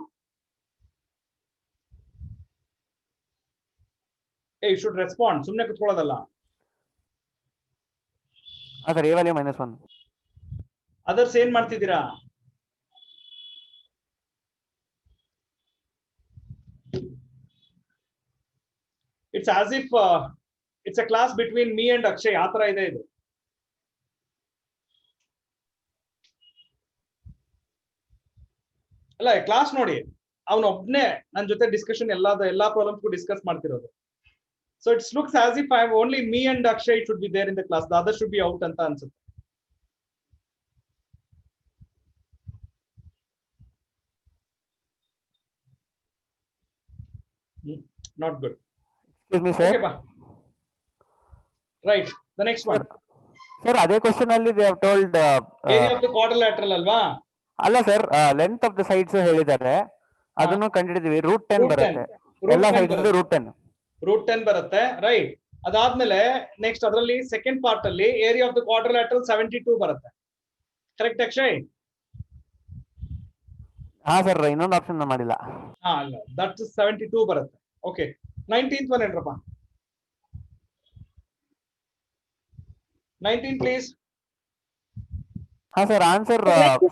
ಯು ಶುಡ್ ರೆಸ್ಪಾಂಡ್, ಸುಮ್ಮನೆ ಕುತ್ಕೊಳ್ಳೋದಲ್ಲ. Sir A value -1. ಅದರ್ಸ್ ಏನ್ ಮಾಡ್ತಿದ್ದೀರಾ? It's as if it's a class between me and Akshay. ಆ ತರ ಇದೆ ಇದು. ಅಲ್ಲ, ಕ್ಲಾಸ್ ನೋಡಿ, ಅವನೊಬ್ನೇ ನನ್ನ ಜೊತೆ ಡಿಸ್ಕಷನ್ ಎಲ್ಲಾ ಪ್ರಾಬ್ಲಮ್ಸ್ ಡಿಸ್ಕಸ್ ಮಾಡ್ತಿರೋದು. So it's looks as if I have only me and Akshay should be there in the class, the other should be out ಅಂತ ಅನ್ಸುತ್ತೆ. Not good. Excuse me, sir. Okay, pa. Right. The next one. Sir, ಅದೇ ಕ್ವಶನ್ ಅಲ್ಲಿ they have told Area of the quadrilateral ಅಲ್ವಾ? ಅಲ್ಲ sir, length of the sides ಹೇಳಿದ್ದಾರೆ, ಅದನ್ನು ಕಂಡುಹಿಡಿದ್ವಿ. √10 ಬರುತ್ತೆ ಎಲ್ಲ ಸೈಡ್ಸ್ √10. √10 ಬರುತ್ತೆ, ರೈಟ್. ಅದಾದ್ಮೇಲೆ ನೆಕ್ಸ್ಟ್ ಅದರಲ್ಲಿ ಸೆಕೆಂಡ್ ಪಾರ್ಟ್ ಅಲ್ಲಿ ಏರಿಯಾ ಆಫ್ ದ ಕ್ವಾಡ್ರಿಲ್ಯಾಟರಲ್ 72 ಬರುತ್ತೆ, ಕರೆಕ್ಟ್ ಅಕ್ಷಯ್? ಹಾ ಸರ್, ಇನ್ನೊಂದು ಆಪ್ಷನ್ ಮಾಡಿಲ್ಲ. ಹಾ, ಅಲ್ಲ, ದಟ್ 72 ಬರುತ್ತೆ. ಓಕೆ, 19th one ಏನ್ರಪ್ಪ? 19 ಪ್ಲೀಸ್. ಹಾ sir, answer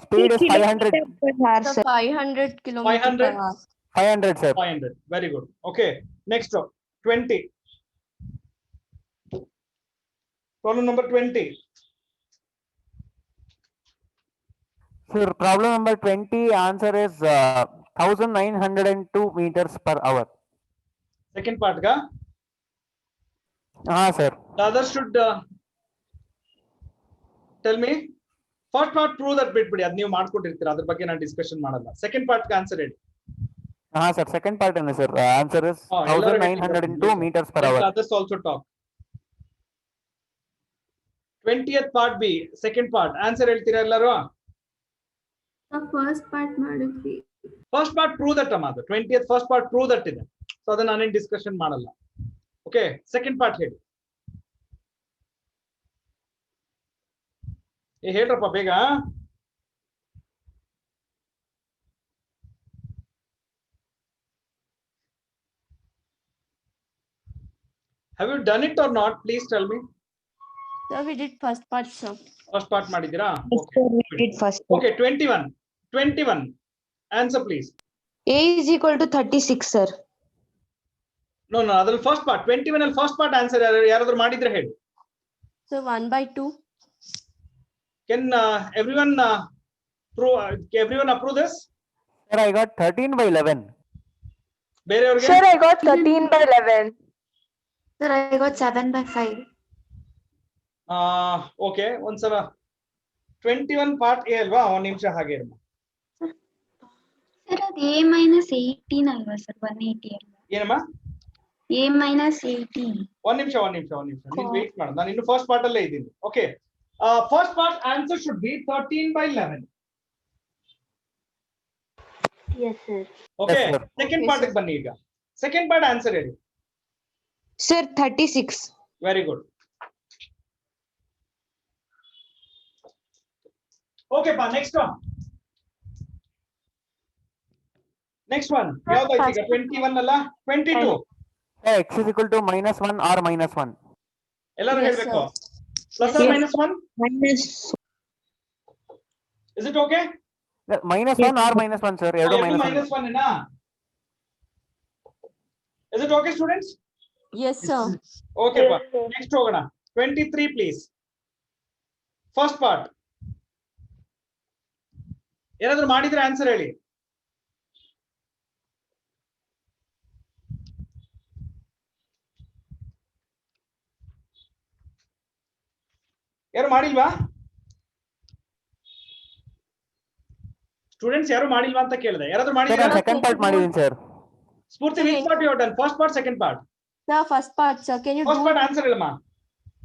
speed is 500. 500 kilometers per hour. 500 sir. 500. Very good. Okay. Next, 20. Problem number 20. Sir, problem number 20, answer is 1902 meters per hour. Second part ga? Ah sir. The other should tell me. First part prove that bit bidi, ad ನೀವು ಮಾಡ್ಕೊಂಡಿರ್ತೀರಾ, ಅದರ ಬಗ್ಗೆ ನಾನು ಡಿಸ್ಕಷನ್ ಮಾಡಲ್ಲ. ಸೆಕೆಂಡ್ ಪಾರ್ಟ್ ಗೆ ಆನ್ಸರ್ ಹೇಳಿ. ಹಾ ಸರ್, ಸೆಕೆಂಡ್ ಪಾರ್ಟ್ ಏನು sir? Answer is 1902 meters per hour. Others also talk. 20th part B, second part answer ಹೇಳ್ತೀರಾ ಎಲ್ಲರೂ? ಫಸ್ಟ್ ಪಾರ್ಟ್ ಮಾಡಿದ್ವಿ. ಫಸ್ಟ್ ಪಾರ್ಟ್ ಪ್ರೂವ್ ದಟ್ ಅಮ್ಮ, ಅದು 20th first part prove that ಇದೆ, ಸೊ ಅದನ್ನ ನಾನೇನು ಡಿಸ್ಕಷನ್ ಮಾಡಲ್ಲ. ಓಕೆ, ಸೆಕೆಂಡ್ ಪಾರ್ಟ್ ಹೇಳಿ. ಹೇಳ್ರಪ್ಪ ಬೇಗ. Have you done it or not? Please tell me. Sir, we did first part, sir. First part ಮಾಡಿದಿರಾ? We did first. Okay, 21. Answer please. A is equal to 36, sir. No, ಅದ್ರಲ್ಲಿ ಫಸ್ಟ್ ಪಾರ್ಟ್ 21 ಅಲ್ಲಿ ಫಸ್ಟ್ ಪಾರ್ಟ್ ಆನ್ಸರ್ ಯಾರಾದ್ರೂ ಮಾಡಿದ್ರೆ ಹೇಳಿ. So 1/2. Can everyone approve this? Sir, I got 13/11. ಬೇರೆಯವರಿಗೆ? Sir, I got 13/11. Sir, I got 7/5. Okay, ಒಂದ್ಸಲ 21 ಪಾರ್ಟ್ ಎ ಅಲ್ವಾ? ಒಂದ್ ನಿಮಿಷ ಹಾಗೆ ಇರಮ್ಮ. ಸರ್ ಅದು a minus 18 ಅಲ್ವಾ ಸರ್ 180 ಅಲ್ವಾ ಏನಮ್ಮ a minus 18 ಒಂದ್ ನಿಮಿಷ ನೀನ್ ವೇಟ್ ಮಾಡು, ನಾನು ಇನ್ನು ಫಸ್ಟ್ ಪಾರ್ಟ್ ಅಲ್ಲೇ ಇದ್ದೀನಿ. Okay, first part answer should B 13/11. yes sir okay, Yes, sir. Second Okay, part sir. ಬನ್ನಿ. ಈಗ ಸೆಕೆಂಡ್ ಪಾರ್ಟ್ ಆನ್ಸರ್ ಹೇಳಿ. Sir, 36. Very good. ಓಕೆ ಪಾ, ನೆಕ್ಸ್ಟ್ ಒನ್ ಯಾವ್ದಾಯ್ತು ಈಗ? 21 ಅಲ್ಲ 22. X is equal to -1 or -1. ಎಲ್ಲರೂ Yes, ಹೇಳ್ಬೇಕು. sir. ಪ್ಲಸ್ Yes, ಆರ್ sir. -1. Is it okay? -1 or -1 sir. ಎರಡು -1. -1 ಏನಾ? Is it okay students? Yes, sir. Okay ಪಾ, ನೆಕ್ಸ್ಟ್ ಹೋಗೋಣ. 23 ಪ್ಲೀಸ್. ಫಸ್ಟ್ ಪಾರ್ಟ್ ಏನಾದ್ರು ಮಾಡಿದ್ರೆ ಆನ್ಸರ್ ಹೇಳಿ. ಯಾರು ಮಾಡಿಲ್ವಾ ಸ್ಟೂಡೆಂಟ್ಸ್? ಯಾರು ಮಾಡಿಲ್ವಾ ಅಂತ ಕೇಳಿದೆ. ಯಾರಾದ್ರೂ Sir, ಮಾಡಿದ್ರಾ? ನಾನು ಸೆಕೆಂಡ್ ಪಾರ್ಟ್ ಮಾಡಿದ್ದೀನಿ sir. Spoorthi, which part you have done? First part, second part? Sir, first part, sir. Can you first do part answer ಹೇಳಮ್ಮ.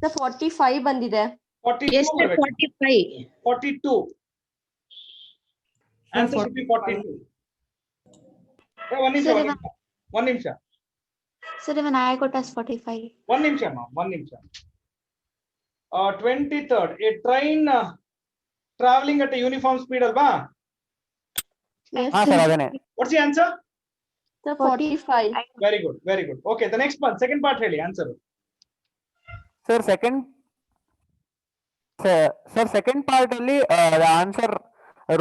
the 45 ಬಂದಿದೆ? 42 ಬರ್ಬೇಕು. 45. 42 ಆನ್ಸರ್ ಶುಡ್ ಬಿ 42. ಒಂದ್ ನಿಮಿಷ sir even I got as 45 ಒಂದ್ ನಿಮಿಷ ಅಮ್ಮ, ಒಂದ್ ನಿಮಿಷ. 23rd, a train traveling at a uniform speed ಅಲ್ವಾ? Yes, ಹಾ sir. ಸರ್ ಅದೇನೆ. What's the answer? Sir, 45. Very good, very good. Okay, the next one, second part ಹೇಳಿ ಆನ್ಸರ್. ಸರ್ ಸೆಕೆಂಡ್ ಪಾರ್ಟ್ ಅಲ್ಲಿ ಆನ್ಸರ್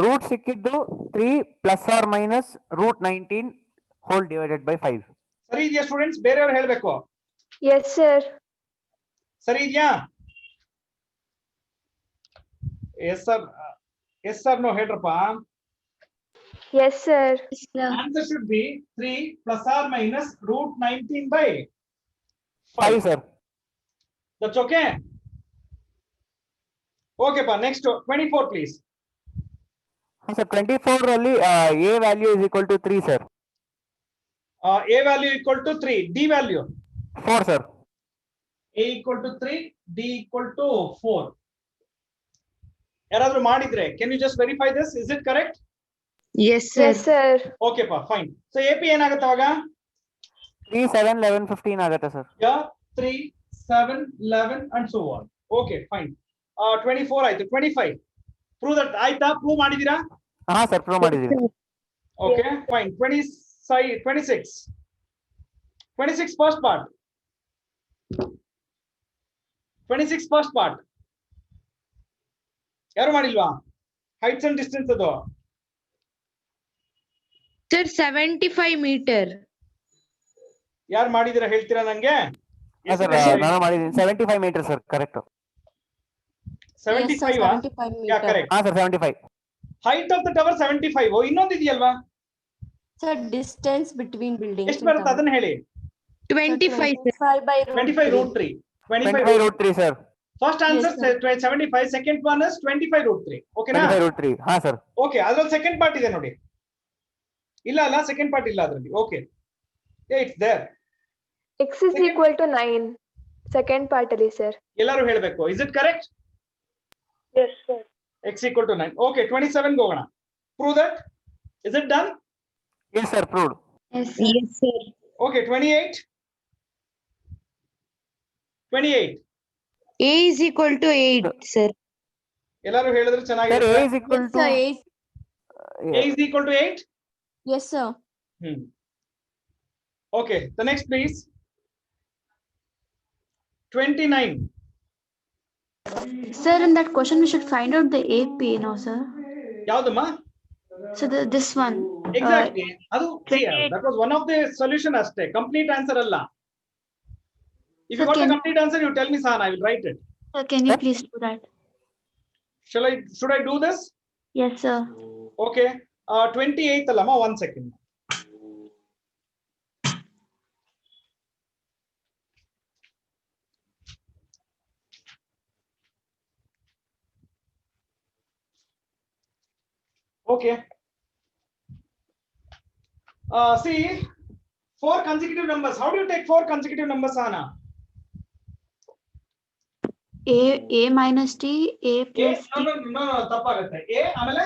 ರೂಟ್ ಸಿಕ್ಕಿದ್ದು 3 ± √19 ಹೋಲ್ ಡಿವೈಡೆಡ್ ಬೈ 5. ಸರಿ ಇದೆಯಾ ಸ್ಟೂಡೆಂಟ್ಸ್? ಬೇರೆಯವ್ರು ಹೇಳ್ಬೇಕು. Yes, sir. ಸರಿ ಇದೆಯಾ? Yes sir, yes sir no ಹೇಳ್ರಪ್ಪ. Yes, sir. Answer should be 3 ± √19 by 5 sir. That's okay? Okay pa, next 24 please. Sir 24 ಅಲ್ಲಿ a value is equal to 3 sir. A value equal to 3, D value 4 sir. A equal to 3, D equal to 4. ಯಾರಾದ್ರೂ ಮಾಡಿದ್ರೆ can you just verify this? Is it correct? Yes, sir. Yes, sir. Okay pa, fine. So AP ಏನಾಗುತ್ತೆ ಅವಾಗ? 3, 7, 11, 15 ಆಗುತ್ತೆ sir. Yeah, 3, 7, 11 and so on. Okay, fine. 24 ಆಯ್ತು. 25 prove that ಆಯ್ತಾ? ಪ್ರೂವ್ ಮಾಡಿದೀರಾ? ಹಾ ಸರ್, ಪ್ರೂವ್ ಮಾಡಿದೀವಿ. Okay, fine. 26 first part. 26 first part. ಯಾರು ಮಾಡಿಲ್ವಾ? Heights and distance ಅದು. Sir, 75 meter. ಯಾರು ಮಾಡಿದಿರಾ ಹೇಳ್ತೀರಾ ನಂಗೆ? ಸರ್ ನಾನು ಮಾಡಿದ್ದೀನಿ 75 ಮೀಟರ್ ಸರ್. ಕರೆಕ್ಟ್. 75 ಆ? 75 Yeah, meter. correct. ಹಾ sir 75. Height of the tower 75. ಓ, ಇನ್ನೊಂದು ಇದೆಯಲ್ವಾ? Sir, distance between buildings. ಎಷ್ಟು ಬರುತ್ತೆ ಅದನ್ನ ಹೇಳಿ. 25, sir. 25 by root 25 3. root 3. 25 root 3 sir. First answer Yes, sir. 75, second one is 25 root 3. Okay ನಾ? 25 root 3. ಹಾ ಸರ್. Okay, ಅದ್ರಲ್ಲಿ ಸೆಕೆಂಡ್ ಪಾರ್ಟ್ ಇದೆ ನೋಡಿ. ಇಲ್ಲ ಅಲ್ಲ, ಸೆಕೆಂಡ್ ಪಾರ್ಟ್ ಇಲ್ಲ ಅದರಲ್ಲಿ. Okay. Yeah, it's there. X is equal to 9. Second part ಅಲ್ಲಿ, sir. ಎಲ್ಲರೂ ಹೇಳಬೇಕು. Is it correct? Yes, sir. X equal to 9. Okay, 27 ಹೋಗೋಣ. Prove that. Is it done? Yes sir, proved. yes sir. Yes, sir. Okay, 28. 28. A is equal to 8, sir. ಎಲ್ಲರೂ ಹೇಳಿದ್ರೆ Sir, ಚೆನ್ನಾಗಿರುತ್ತೆ. a is equal Yes, to sir. 8. A is equal to 8. Yes, sir. Okay, the next please. 29. Sir, in that question we should find out the AP, no sir. ಯಾವ್ದಮ್ಮ? So this one. Exactly. ಅದು that was one of the solution ಅಷ್ಟೇ. Complete answer ಅಲ್ಲ. If you Sir, got the can- complete answer, you tell me, Sahana, I will write it. Sir, can you please do that? Should I do this? Yes, sir. Okay. 28th ಅಲ್ಲಮ್ಮ, 1 second. Okay. See, 4 consecutive numbers. How do you take 4 consecutive numbers, Anna? A minus D, A A, plus D, no, ತಪ್ಪಾಗುತ್ತೆ. A ಆಮೇಲೆ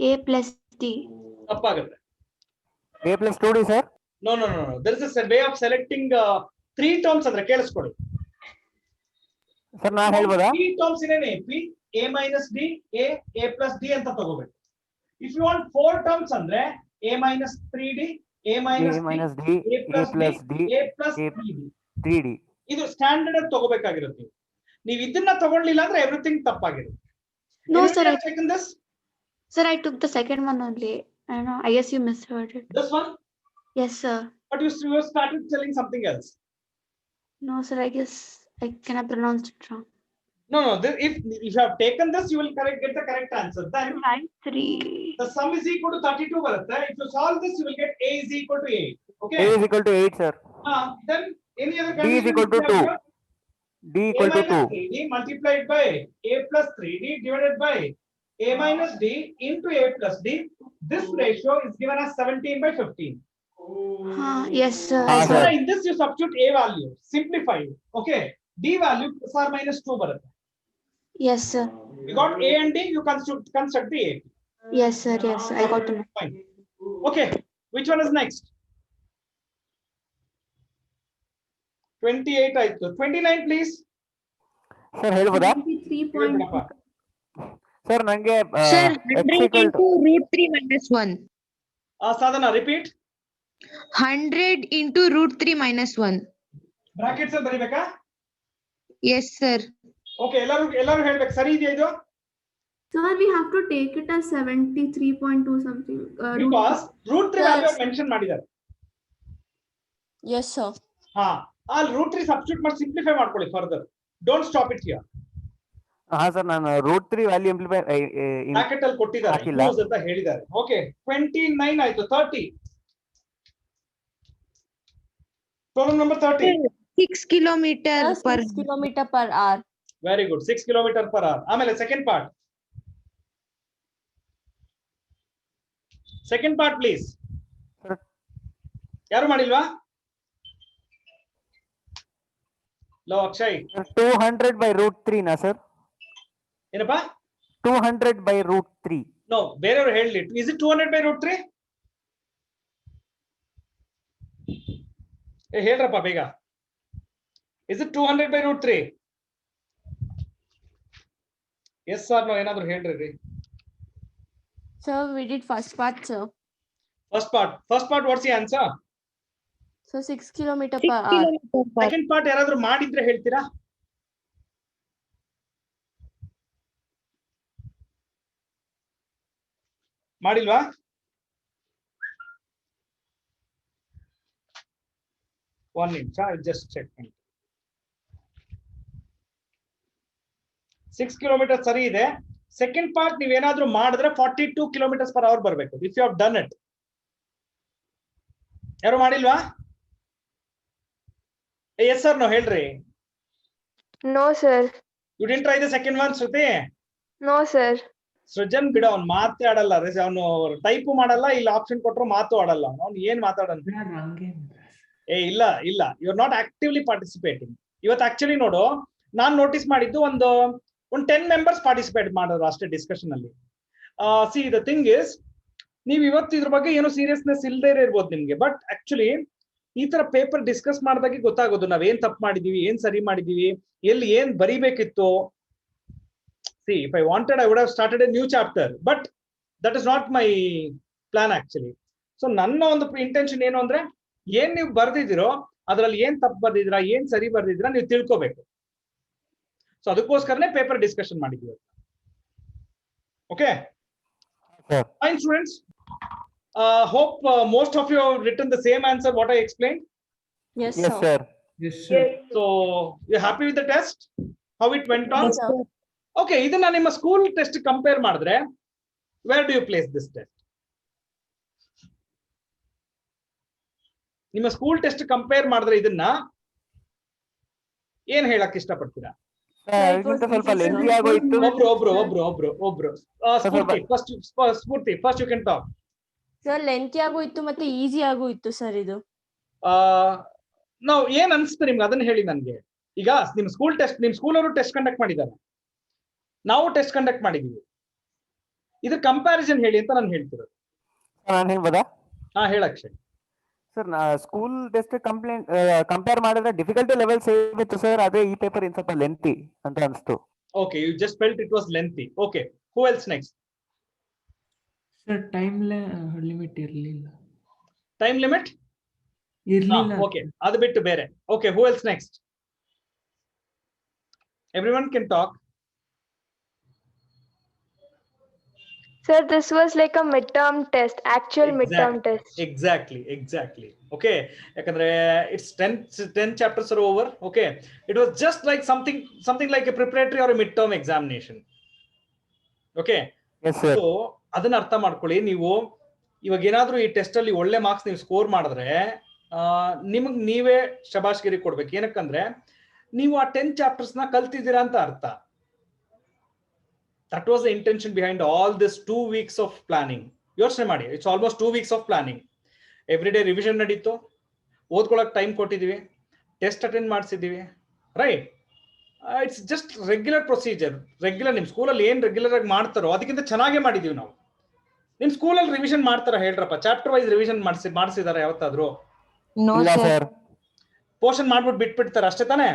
A plus D. ತಪ್ಪಾಗುತ್ತೆ. A plus 2D, sir. No. There is a way of selecting 3 terms ಅಂದ್ರೆ ಕೇಳಿಸ್ಕೊಳ್ಳಿ. Sir, ನಾ ಹೇಳ್ಬೋದಾ? 3 terms in AP, A minus D, A plus D ಅಂತ ತಗೋಬೇಕು. If you want 4 terms ಅಂದ್ರೆ A minus 3D, A minus D, A plus D, A plus 3D. ಇದು ಸ್ಟ್ಯಾಂಡರ್ಡ್ ಆಗಿ ತಗೋಬೇಕಾಗಿರುತ್ತೆ. ನೀವು ಇದನ್ನ ತಗೊಳ್ಳಿಲ್ಲ ಅಂದ್ರೆ everything ತಪ್ಪಾಗಿರುತ್ತೆ. No, sir. Taken this? Sir, I took the second one only. I don't know. I guess you misheard it. This one? Yes, sir. But you started telling something else. No, sir. I guess I cannot pronounce it wrong. No. If you have taken this, you will get the correct answer. Then 3. the sum is equal to 32 ಬರುತ್ತೆ. If you solve this, you will get A is equal to 8. Okay. A is equal to 8, sir. Then any other D is equal to 2. D equal to 2. 3D multiplied by A plus 3D divided by A minus D into A plus D. This ratio is given as 17 by 15. Yes, sir. Sir. In this you substitute A value, simplify it. Okay. D value plus or minus 2 ಬರುತ್ತೆ. Yes, sir. You got A and D, you construct the A. Yes, sir. Yes, I got to know. Fine. Okay. Which one is next? 28 ಆಯ್ತು. 29 please. Sir, ಹೇಳ್ಬೋದಾ? 23. Sir, ನಂಗೆ Sir, x 100 equal to into root 3 minus 1. Sadhana, repeat. 100 into root 3 minus 1. Brackets ಅಲ್ಲಿ ಬರಿಬೇಕಾ? Yes, sir. Okay, ಎಲ್ಲರೂ ಹೇಳ್ಬೇಕು. ಸರಿ ಇದೆಯಾ ಇದು? Sir, we have to take it as 73.2 something. Because root 3 Yes. value mention ಮಾಡಿದ್ದಾರೆ. Yes, sir. ಆ root 3 substitute ಮಾಡಿ simplify ಮಾಡ್ಕೊಳ್ಳಿ further. Don't stop it here. sir, ನಾನು root 3 value Bracket ಅಲ್ಲಿ ಕೊಟ್ಟಿದ್ದಾರೆ. ಹಾಕಿಲ್ಲ. Use ಅಂತ ಹೇಳಿದ್ದಾರೆ. Okay, 29 ಆಯ್ತು. 30. Problem number 30. 6 kilometer per 6 kilometer per hour. Very good. 6 kilometer per hour. ಆಮೇಲೆ second part. Second part please. Sir. ಯಾರು ಮಾಡಿಲ್ವಾ? ಲೋ ಅಕ್ಷಯ್. 200 by root 3 ನಾ sir? ಏನಪ್ಪಾ? 200 by root 3. No, ಬೇರೆಯವರು ಹೇಳಲಿ. Is it 200 by root 3? ಹೇಳ್ರಪ್ಪ ಬೇಗ. Is it 200 by root 3? Yes or no, ಏನಾದ್ರು ಹೇಳ್ರಿ. Sir, we did first part, sir. First part, what's the answer? So 6 kilometer 6 per hour. kilometer per Second part ಯಾರಾದ್ರೂ ಮಾಡಿದ್ರೆ ಹೇಳ್ತೀರಾ? ಮಾಡಿಲ್ವಾ? One ನಿಮಿಷ, I'll just check. 6 kilometer ಸರಿ ಇದೆ. ಸೆಕೆಂಡ್ ಪಾರ್ಟ್ ನೀವೇನಾದ್ರೂ ಮಾಡಿದ್ರೆ 42 kilometers per hour ಬರಬೇಕು. If you have done it. ಯಾರು ಮಾಡಿಲ್ವಾ? Yes or no ಹೇಳ್ರಿ. No, sir. You didn't try the second one, Shruti? No, sir. Srujan ಬಿಡ, ಅವ್ನು ಮಾತೇ ಆಡಲ್ಲ. ಅವನು ಟೈಪ್ ಮಾಡಲ್ಲ, ಇಲ್ಲ ಆಪ್ಷನ್ ಕೊಟ್ಟರು ಮಾತು ಆಡಲ್ಲ. ಅವ್ನು ಏನ್ ಮಾತಾಡಲ್ಲ. ಇಲ್ಲ you are not actively participating. ಇವತ್ತು ಆಕ್ಚುಲಿ ನೋಡು, ನಾನ್ ನೋಟಿಸ್ ಮಾಡಿದ್ದು ಒಂದು 10 members ಪಾರ್ಟಿಸಿಪೇಟ್ ಮಾಡೋರು ಅಷ್ಟೇ ಡಿಸ್ಕಷನ್ ಅಲ್ಲಿ. ಸಿ ದ ಥಿಂಗ್ ಇಸ್, ನೀವು ಇವತ್ತು ಇದ್ರ ಬಗ್ಗೆ ಏನೋ ಸೀರಿಯಸ್ನೆಸ್ ಇಲ್ಲದೆ ಇರ್ಬೋದು ನಿಮ್ಗೆ. ಬಟ್ ಆಕ್ಚುಲಿ ಈ ತರ ಪೇಪರ್ ಡಿಸ್ಕಸ್ ಮಾಡಿದಾಗೆ ಗೊತ್ತಾಗೋದು ನಾವ್ ಏನ್ ತಪ್ಪು ಮಾಡಿದೀವಿ, ಏನ್ ಸರಿ ಮಾಡಿದೀವಿ, ಎಲ್ಲಿ ಏನ್ ಬರಿಬೇಕಿತ್ತು. See, if I wanted, I would have started a new chapter, but that is not my plan actually. So ನನ್ನ ಒಂದು ಇಂಟೆನ್ಷನ್ ಏನು ಅಂದ್ರೆ, ಏನ್ ನೀವು ಬರ್ದಿದ್ದೀರೋ ಅದ್ರಲ್ಲಿ ಏನ್ ತಪ್ಪು ಬರ್ದಿದ್ದೀರಾ, ಏನ್ ಸರಿ ಬರ್ದಿದ್ದೀರಾ ನೀವು ತಿಳ್ಕೋಬೇಕು. ಸೊ ಅದಕ್ಕೋಸ್ಕರನೇ ಪೇಪರ್ ಡಿಸ್ಕಷನ್ ಮಾಡಿದ್ವಿ. Okay fine students. Hope most of you have written the same answer what I explained. Yes, Yes, sir. sir. So you're happy with the test, how it went on? Yes, sir. Okay, ಇದನ್ನ ನಿಮ್ಮ ಸ್ಕೂಲ್ ಟೆಸ್ಟ್ ಕಂಪೇರ್ ಮಾಡಿದ್ರೆ where do you place this test? ನಿಮ್ಮ ಸ್ಕೂಲ್ ಟೆಸ್ಟ್ ಕಂಪೇರ್ ಮಾಡಿದ್ರೆ ಇದನ್ನ ಏನ್ ಹೇಳಕ್ ಇಷ್ಟಪಡ್ತೀರಾ? ಇದಕ್ಕಿಂತ ಸ್ವಲ್ಪ ಲೆಂಥಿ ಆಗೋಯ್ತು. ಒಬ್ರು Spoorthi, first you can talk. Sir lengthy ಆಗು ಇತ್ತು ಮತ್ತೆ ಈಸಿ ಆಗು ಇತ್ತು ಸರ್ ಇದು. ನಾವು ಏನ್ ಅನ್ಸುತ್ತೆ ನಿಮ್ಗೆ ಅದನ್ನ ಹೇಳಿ ನನ್ಗೆ. ಈಗ ನಿಮ್ ಸ್ಕೂಲ್ ಅವರು ಟೆಸ್ಟ್ ಕಂಡಕ್ಟ್ ಮಾಡಿದ್ದಾರೆ, ನಾವು ಟೆಸ್ಟ್ ಕಂಡಕ್ಟ್ ಮಾಡಿದೀವಿ. ಇದ್ರ ಕಂಪ್ಯಾರಿಸನ್ ಹೇಳಿ ಅಂತ ನಾನು ಹೇಳ್ತಿರೋದು. ನಾನು ಹೇಳ್ಬೋದಾ? ಹಾ ಹೇಳಕ್ಷಯ್. ಸರ್ ಸ್ಕೂಲ್ ಟೆಸ್ಟ್ ಕಂಪೇರ್ ಮಾಡಿದ್ರೆ ಡಿಫಿಕಲ್ಟಿ ಲೆವೆಲ್ ಸೇಮ್ ಇತ್ತು ಸರ್. ಅದೇ ಈ ಪೇಪರ್ ಇನ್ ಸ್ವಲ್ಪ ಲೆಂತಿ ಅಂತ ಅನಿಸ್ತು. Okay, you just felt it was lengthy. Okay, who else next? Sir time limit ಇರಲಿಲ್ಲ. Time limit? ಇರಲಿಲ್ಲ. Okay, ಅದು ಬಿಟ್ಟು ಬೇರೆ. Okay, who else next? Everyone can talk. Sir, this was like a midterm test, actual midterm test. Exactly. Okay, ಯಾಕಂದ್ರೆ it's 10 chapters are over. Okay, it was just like something like a preparatory or a midterm examination. Okay, Yes sir. So ಅದನ್ನ ಅರ್ಥ ಮಾಡ್ಕೊಳ್ಳಿ. ನೀವು ಇವಾಗ ಏನಾದ್ರೂ ಈ ಟೆಸ್ಟ್ ಅಲ್ಲಿ ಒಳ್ಳೆ ಮಾರ್ಕ್ಸ್ ನೀವು ಸ್ಕೋರ್ ಮಾಡಿದ್ರೆ ನಿಮಗ್ ನೀವೇ ಶಬಾಷ್ಗಿರಿ ಕೊಡ್ಬೇಕು. ಏನಕ್ಕಂದ್ರೆ ನೀವು ಆ 10 ಚಾಪ್ಟರ್ಸ್ ನ ಕಲ್ತಿದ್ದೀರಾ ಅಂತ ಅರ್ಥ. That was the intention behind all this 2 weeks of planning. ಯೋಚನೆ ಮಾಡಿ, it's almost 2 weeks of planning. Every day revision ನಡೀತು, ಓದ್ಕೊಳಕ್ ಟೈಮ್ ಕೊಟ್ಟಿದೀವಿ, ಟೆಸ್ಟ್ ಅಟೆಂಡ್ ಮಾಡಿಸಿದೀವಿ, right? It's just regular procedure. Regular ನಿಮ್ ಸ್ಕೂಲಲ್ಲಿ ಏನ್ ರೆಗ್ಯುಲರ್ ಆಗಿ ಮಾಡ್ತಾರೋ ಅದಕ್ಕಿಂತ ಚೆನ್ನಾಗೇ ಮಾಡಿದೀವಿ ನಾವು. ನಿಮ್ ಸ್ಕೂಲಲ್ಲಿ ರಿವಿಷನ್ ಮಾಡ್ತಾರ ಹೇಳ್ರಪ್ಪ? ಚಾಪ್ಟರ್ ವೈಸ್ ರಿವಿಷನ್ ಮಾಡಿಸಿದಾರ ಯಾವತ್ತಾದ್ರು? ಇಲ್ಲ ಸರ್. ಪೋರ್ಷನ್ ಮಾಡ್ಬಿಟ್ಟು ಬಿಟ್ಬಿಡ್ತಾರ ಅಷ್ಟೇ ತಾನೇ?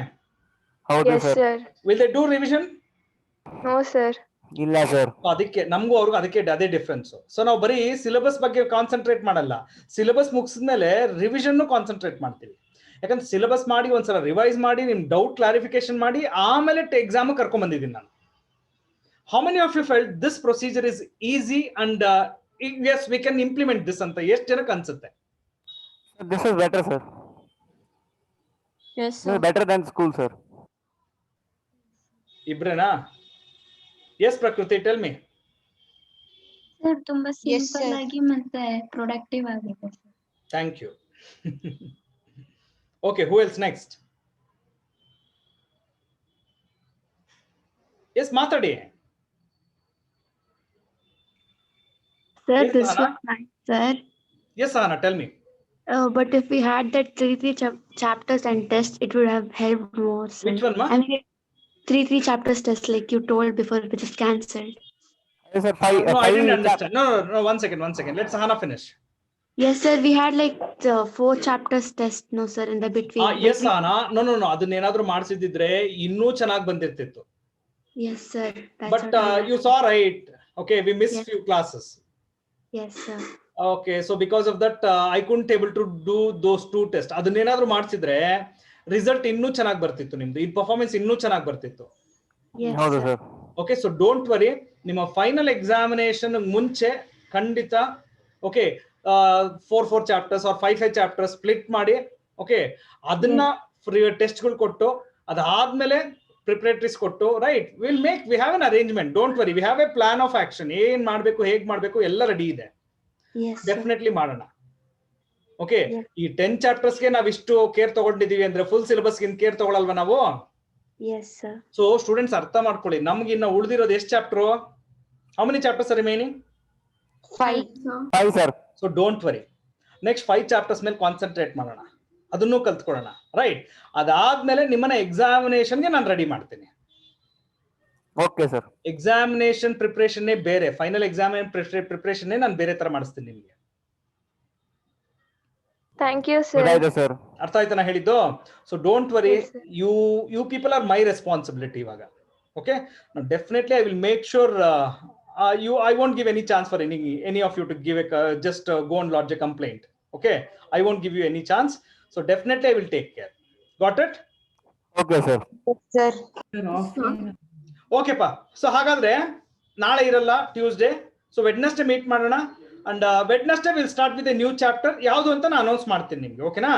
ಹೌದು Yes, sir. sir. Will they do revision? No, sir. ಇಲ್ಲ ಸರ್. ಅದಕ್ಕೆ ನಮಗೂ ಅವ್ರಿಗೂ ಅದಕ್ಕೆ ಅದೇ ಡಿಫ್ರೆನ್ಸ್. ಸೊ ನಾವು ಬರೀ ಸಿಲೆಬಸ್ ಬಗ್ಗೆ ಕಾನ್ಸಂಟ್ರೇಟ್ ಮಾಡಲ್ಲ, ಸಿಲೆಬಸ್ ಮುಗಿಸಿದ್ಮೇಲೆ ರಿವಿಷನ್ ಕಾನ್ಸಂಟ್ರೇಟ್ ಮಾಡ್ತೀವಿ. ಯಾಕಂದ್ರೆ ಸಿಲೆಬಸ್ ಮಾಡಿ ಒಂದ್ಸಲ ರಿವೈಸ್ ಮಾಡಿ ನಿಮ್ ಡೌಟ್ ಕ್ಲಾರಿಫಿಕೇಶನ್ ಮಾಡಿ ಆಮೇಲೆ ಎಕ್ಸಾಮ್ ಕರ್ಕೊಂಡ್ ಬಂದಿದ್ದೀನಿ ನಾನು. How many of you felt this procedure is easy and yes we can implement this ಅಂತ ಎಷ್ಟು ಜನಕ್ಕೆ ಅನ್ಸುತ್ತೆ? This is better sir. Yes This sir. is better than school sir. ಇಬ್ರೇನಾ? Yes Prakruthi, tell me. Sir ತುಂಬಾ Yes, ಸಿಂಪಲ್ sir. ಆಗಿ ಮತ್ತೆ ಪ್ರೊಡಕ್ಟಿವ್ ಆಗಿದೆ sir. Thank you. Okay, who else next? Yes ಮಾತಾಡಿ. Sir, Yes, this Anna. was nice, sir. Yes Anna, tell me. But if we had that three chapters and tests, it would have helped more. Sir. Which one, ma? I mean, three chapters test like you told before, which is cancelled. Yes sir. Five. No, I five didn't understand. No, one second. Let's Hannah finish. Yes, sir. We had like the 4 chapters test, no, sir, in the between. Yes Anna, no ಅದನ್ನೇನಾದ್ರೂ ಮಾಡಿಸಿದ್ರೆ ಇನ್ನೂ ಚೆನ್ನಾಗಿ ಬಂದಿರ್ತಿತ್ತು. Yes, sir. That's But what I you saw, right? Okay, we missed Yes. few classes. Yes, sir. Okay, so because of that, I couldn't able to do those 2 tests. ಅದನ್ನೇನಾದ್ರೂ ಮಾಡಿಸಿದ್ರೆ ರಿಸಲ್ಟ್ ಇನ್ನೂ ಚೆನ್ನಾಗಿ ಬರ್ತಿತ್ತು, ನಿಮ್ದು ಈ ಪರ್ಫಾರ್ಮೆನ್ಸ್ ಇನ್ನೂ ಚೆನ್ನಾಗಿ ಬರ್ತಿತ್ತು. Yes, ಹೌದು sir. Sir. Okay, so don't worry, ನಿಮ್ಮ ಫೈನಲ್ ಎಕ್ಸಾಮಿನೇಷನ್ ಮುಂಚೆ ಖಂಡಿತ okay 4 chapters or 5 chapters split ಮಾಡಿ, ಓಕೆ ಅದನ್ನ ಟೆಸ್ಟ್ಗಳು ಕೊಟ್ಟು ಅದಾದ್ಮೇಲೆ ಪ್ರಿಪರೇಟರೀಸ್ ಕೊಟ್ಟು, right? We have an arrangement. Don't worry, we have a plan of action. ಏನ್ ಮಾಡ್ಬೇಕು, ಹೇಗ್ ಮಾಡ್ಬೇಕು ಎಲ್ಲ ರೆಡಿ ಇದೆ. Yes, sir. ಡೆಫಿನೆಟ್ಲಿ ಮಾಡೋಣ. Okay, Yes. ಈ 10 ಚಾಪ್ಟರ್ಸ್ಗೆ ನಾವ್ ಇಷ್ಟು ಕೇರ್ ತಗೊಂಡಿದೀವಿ ಅಂದ್ರೆ ಫುಲ್ ಸಿಲೆಬಸ್ಗೆ ಕೇರ್ ತಗೊಳಲ್ವಾ ನಾವು? Yes, sir. ಸೊ ಸ್ಟೂಡೆಂಟ್ಸ್ ಅರ್ಥ ಮಾಡ್ಕೊಳ್ಳಿ, ನಮ್ಗೆ ಇನ್ನ ಉಳಿದಿರೋದು ಎಷ್ಟು chapter? How many chapters are remaining? 5. 5 sir. So don't worry, next 5 chapters ಮೇಲೆ ಕಾನ್ಸಂಟ್ರೇಟ್ ಮಾಡೋಣ, ಅದನ್ನು ಕಲ್ತ್ಕೊಳ್ಳೋಣ, ರೈಟ್? ಅದಾದ್ಮೇಲೆ ನಿಮ್ಮನ್ನ ಎಕ್ಸಾಮಿನೇಷನ್ಗೆ ನಾನು ರೆಡಿ ಮಾಡ್ತೀನಿ. Okay sir. ಎಕ್ಸಾಮಿನೇಷನ್ ಪ್ರಿಪರೇಷನ್ ಬೇರೆ, ಫೈನಲ್ ಎಕ್ಸಾಮ್ ಪ್ರಿಪರೇಷನ್ ನಾನು ಬೇರೆ ತರ ಮಾಡಿಸ್ತೀನಿ ನಿಮ್ಗೆ. Thank you, sir. ಗೊತ್ತಾಯ್ತು ಸರ್. ಅರ್ಥ ಆಯ್ತಾ ನಾ ಹೇಳಿದ್ದು? So don't worry, Yes, sir. You people are my responsibility ಇವಾಗ. Okay, definitely I will make sure I won't give any chance for any of you to give just go and lodge a complaint. Okay, I won't give you any chance. So definitely I will take care. Got it? Okay sir. Sir. Sir offline Okay pa. So ಹಾಗಾದ್ರೆ ನಾಳೆ ಇರಲ್ಲ, ಟ್ಯೂಸ್ಡೇ. ಸೊ ವೆಡ್ನೆಸ್ಡೇ ಮೀಟ್ ಮಾಡೋಣ. And Wednesday will start with A new chapter. ಯಾವುದು ಅಂತ ನಾನು ಅನೌನ್ಸ್ ಮಾಡ್ತೀನಿ ನಿಮ್ಗೆ, ಓಕೆನಾ?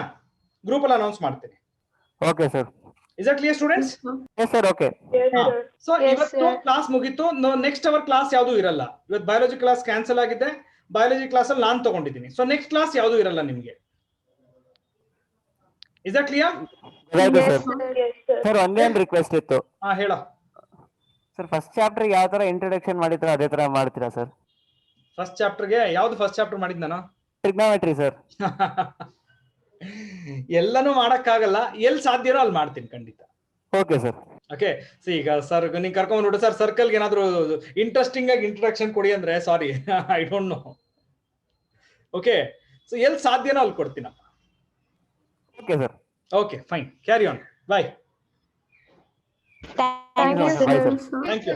ಗ್ರೂಪ್ ಅಲ್ಲಿ ಅನೌನ್ಸ್ ಮಾಡ್ತೀನಿ. Okay sir. Is that clear, students? Yes sir. Okay. Yes, ಹಾ. sir. ಸೊ Yes, ಇವತ್ತು sir. ಕ್ಲಾಸ್ ಮುಗೀತು. ನೆಕ್ಸ್ಟ್ ಅವರ್ ಕ್ಲಾಸ್ ಯಾವುದು ಇರಲ್ಲ. ಇವತ್ತು ಬಯಾಲಜಿ ಕ್ಲಾಸ್ ಕ್ಯಾನ್ಸಲ್ ಆಗಿದೆ. ಬಯಾಲಜಿ ಕ್ಲಾಸ್ ಅಲ್ಲಿ ನಾನು ತಗೊಂಡಿದ್ದೀನಿ. ಸೊ ನೆಕ್ಸ್ಟ್ ಕ್ಲಾಸ್ ಯಾವುದು ಇರಲ್ಲ ನಿಮ್ಗೆ. Is that clear? ಗೊತ್ತಾಯ್ತು Yes, sir. sir. Yes, sir. Sir ಒಂದೇ ಒಂದು ರಿಕ್ವೆಸ್ಟ್ ಇತ್ತು ಹಾ ಹೇಳ. ಸರ್. ಫಸ್ಟ್ ಚಾಪ್ಟರ್ ಯಾವ ತರ ಇಂಟ್ರೊಡಕ್ಷನ್ ಮಾಡಿದ್ರ ಅದೇ ತರ ಮಾಡ್ತೀರಾ ಸರ್? ಫಸ್ಟ್ ಚಾಪ್ಟರ್ಗೆ ಯಾವ್ದು ಫಸ್ಟ್ ಚಾಪ್ಟರ್ ಮಾಡಿದ್ ನಾನು? Trigonometry sir. ಎಲ್ಲಾನು ಮಾಡಕ್ಕಾಗಲ್ಲ, ಎಲ್ಲಿ ಸಾಧ್ಯನೋ ಅಲ್ಲಿ ಮಾಡ್ತೀನಿ ಖಂಡಿತ. Okay sir. ಓಕೆ. ಸಿ ಈಗ ಸರ್ ನೀನ್ ಕರ್ಕೊಂಡ್ ನೋಡು ಸರ್, ಸರ್ಕಲ್ಗೆ ಏನಾದ್ರು ಇಂಟ್ರೆಸ್ಟಿಂಗ್ ಆಗಿ ಇಂಟ್ರೊಡಕ್ಷನ್ ಕೊಡಿ ಅಂದ್ರೆ sorry I don't know. Okay, so ಎಲ್ಲಿ ಸಾಧ್ಯನೋ ಅಲ್ಲಿ ಕೊಡ್ತೀನಪ್ಪ. Okay sir. Okay fine, carry on, bye. Thank you, Bye, sir. sir. Thank you.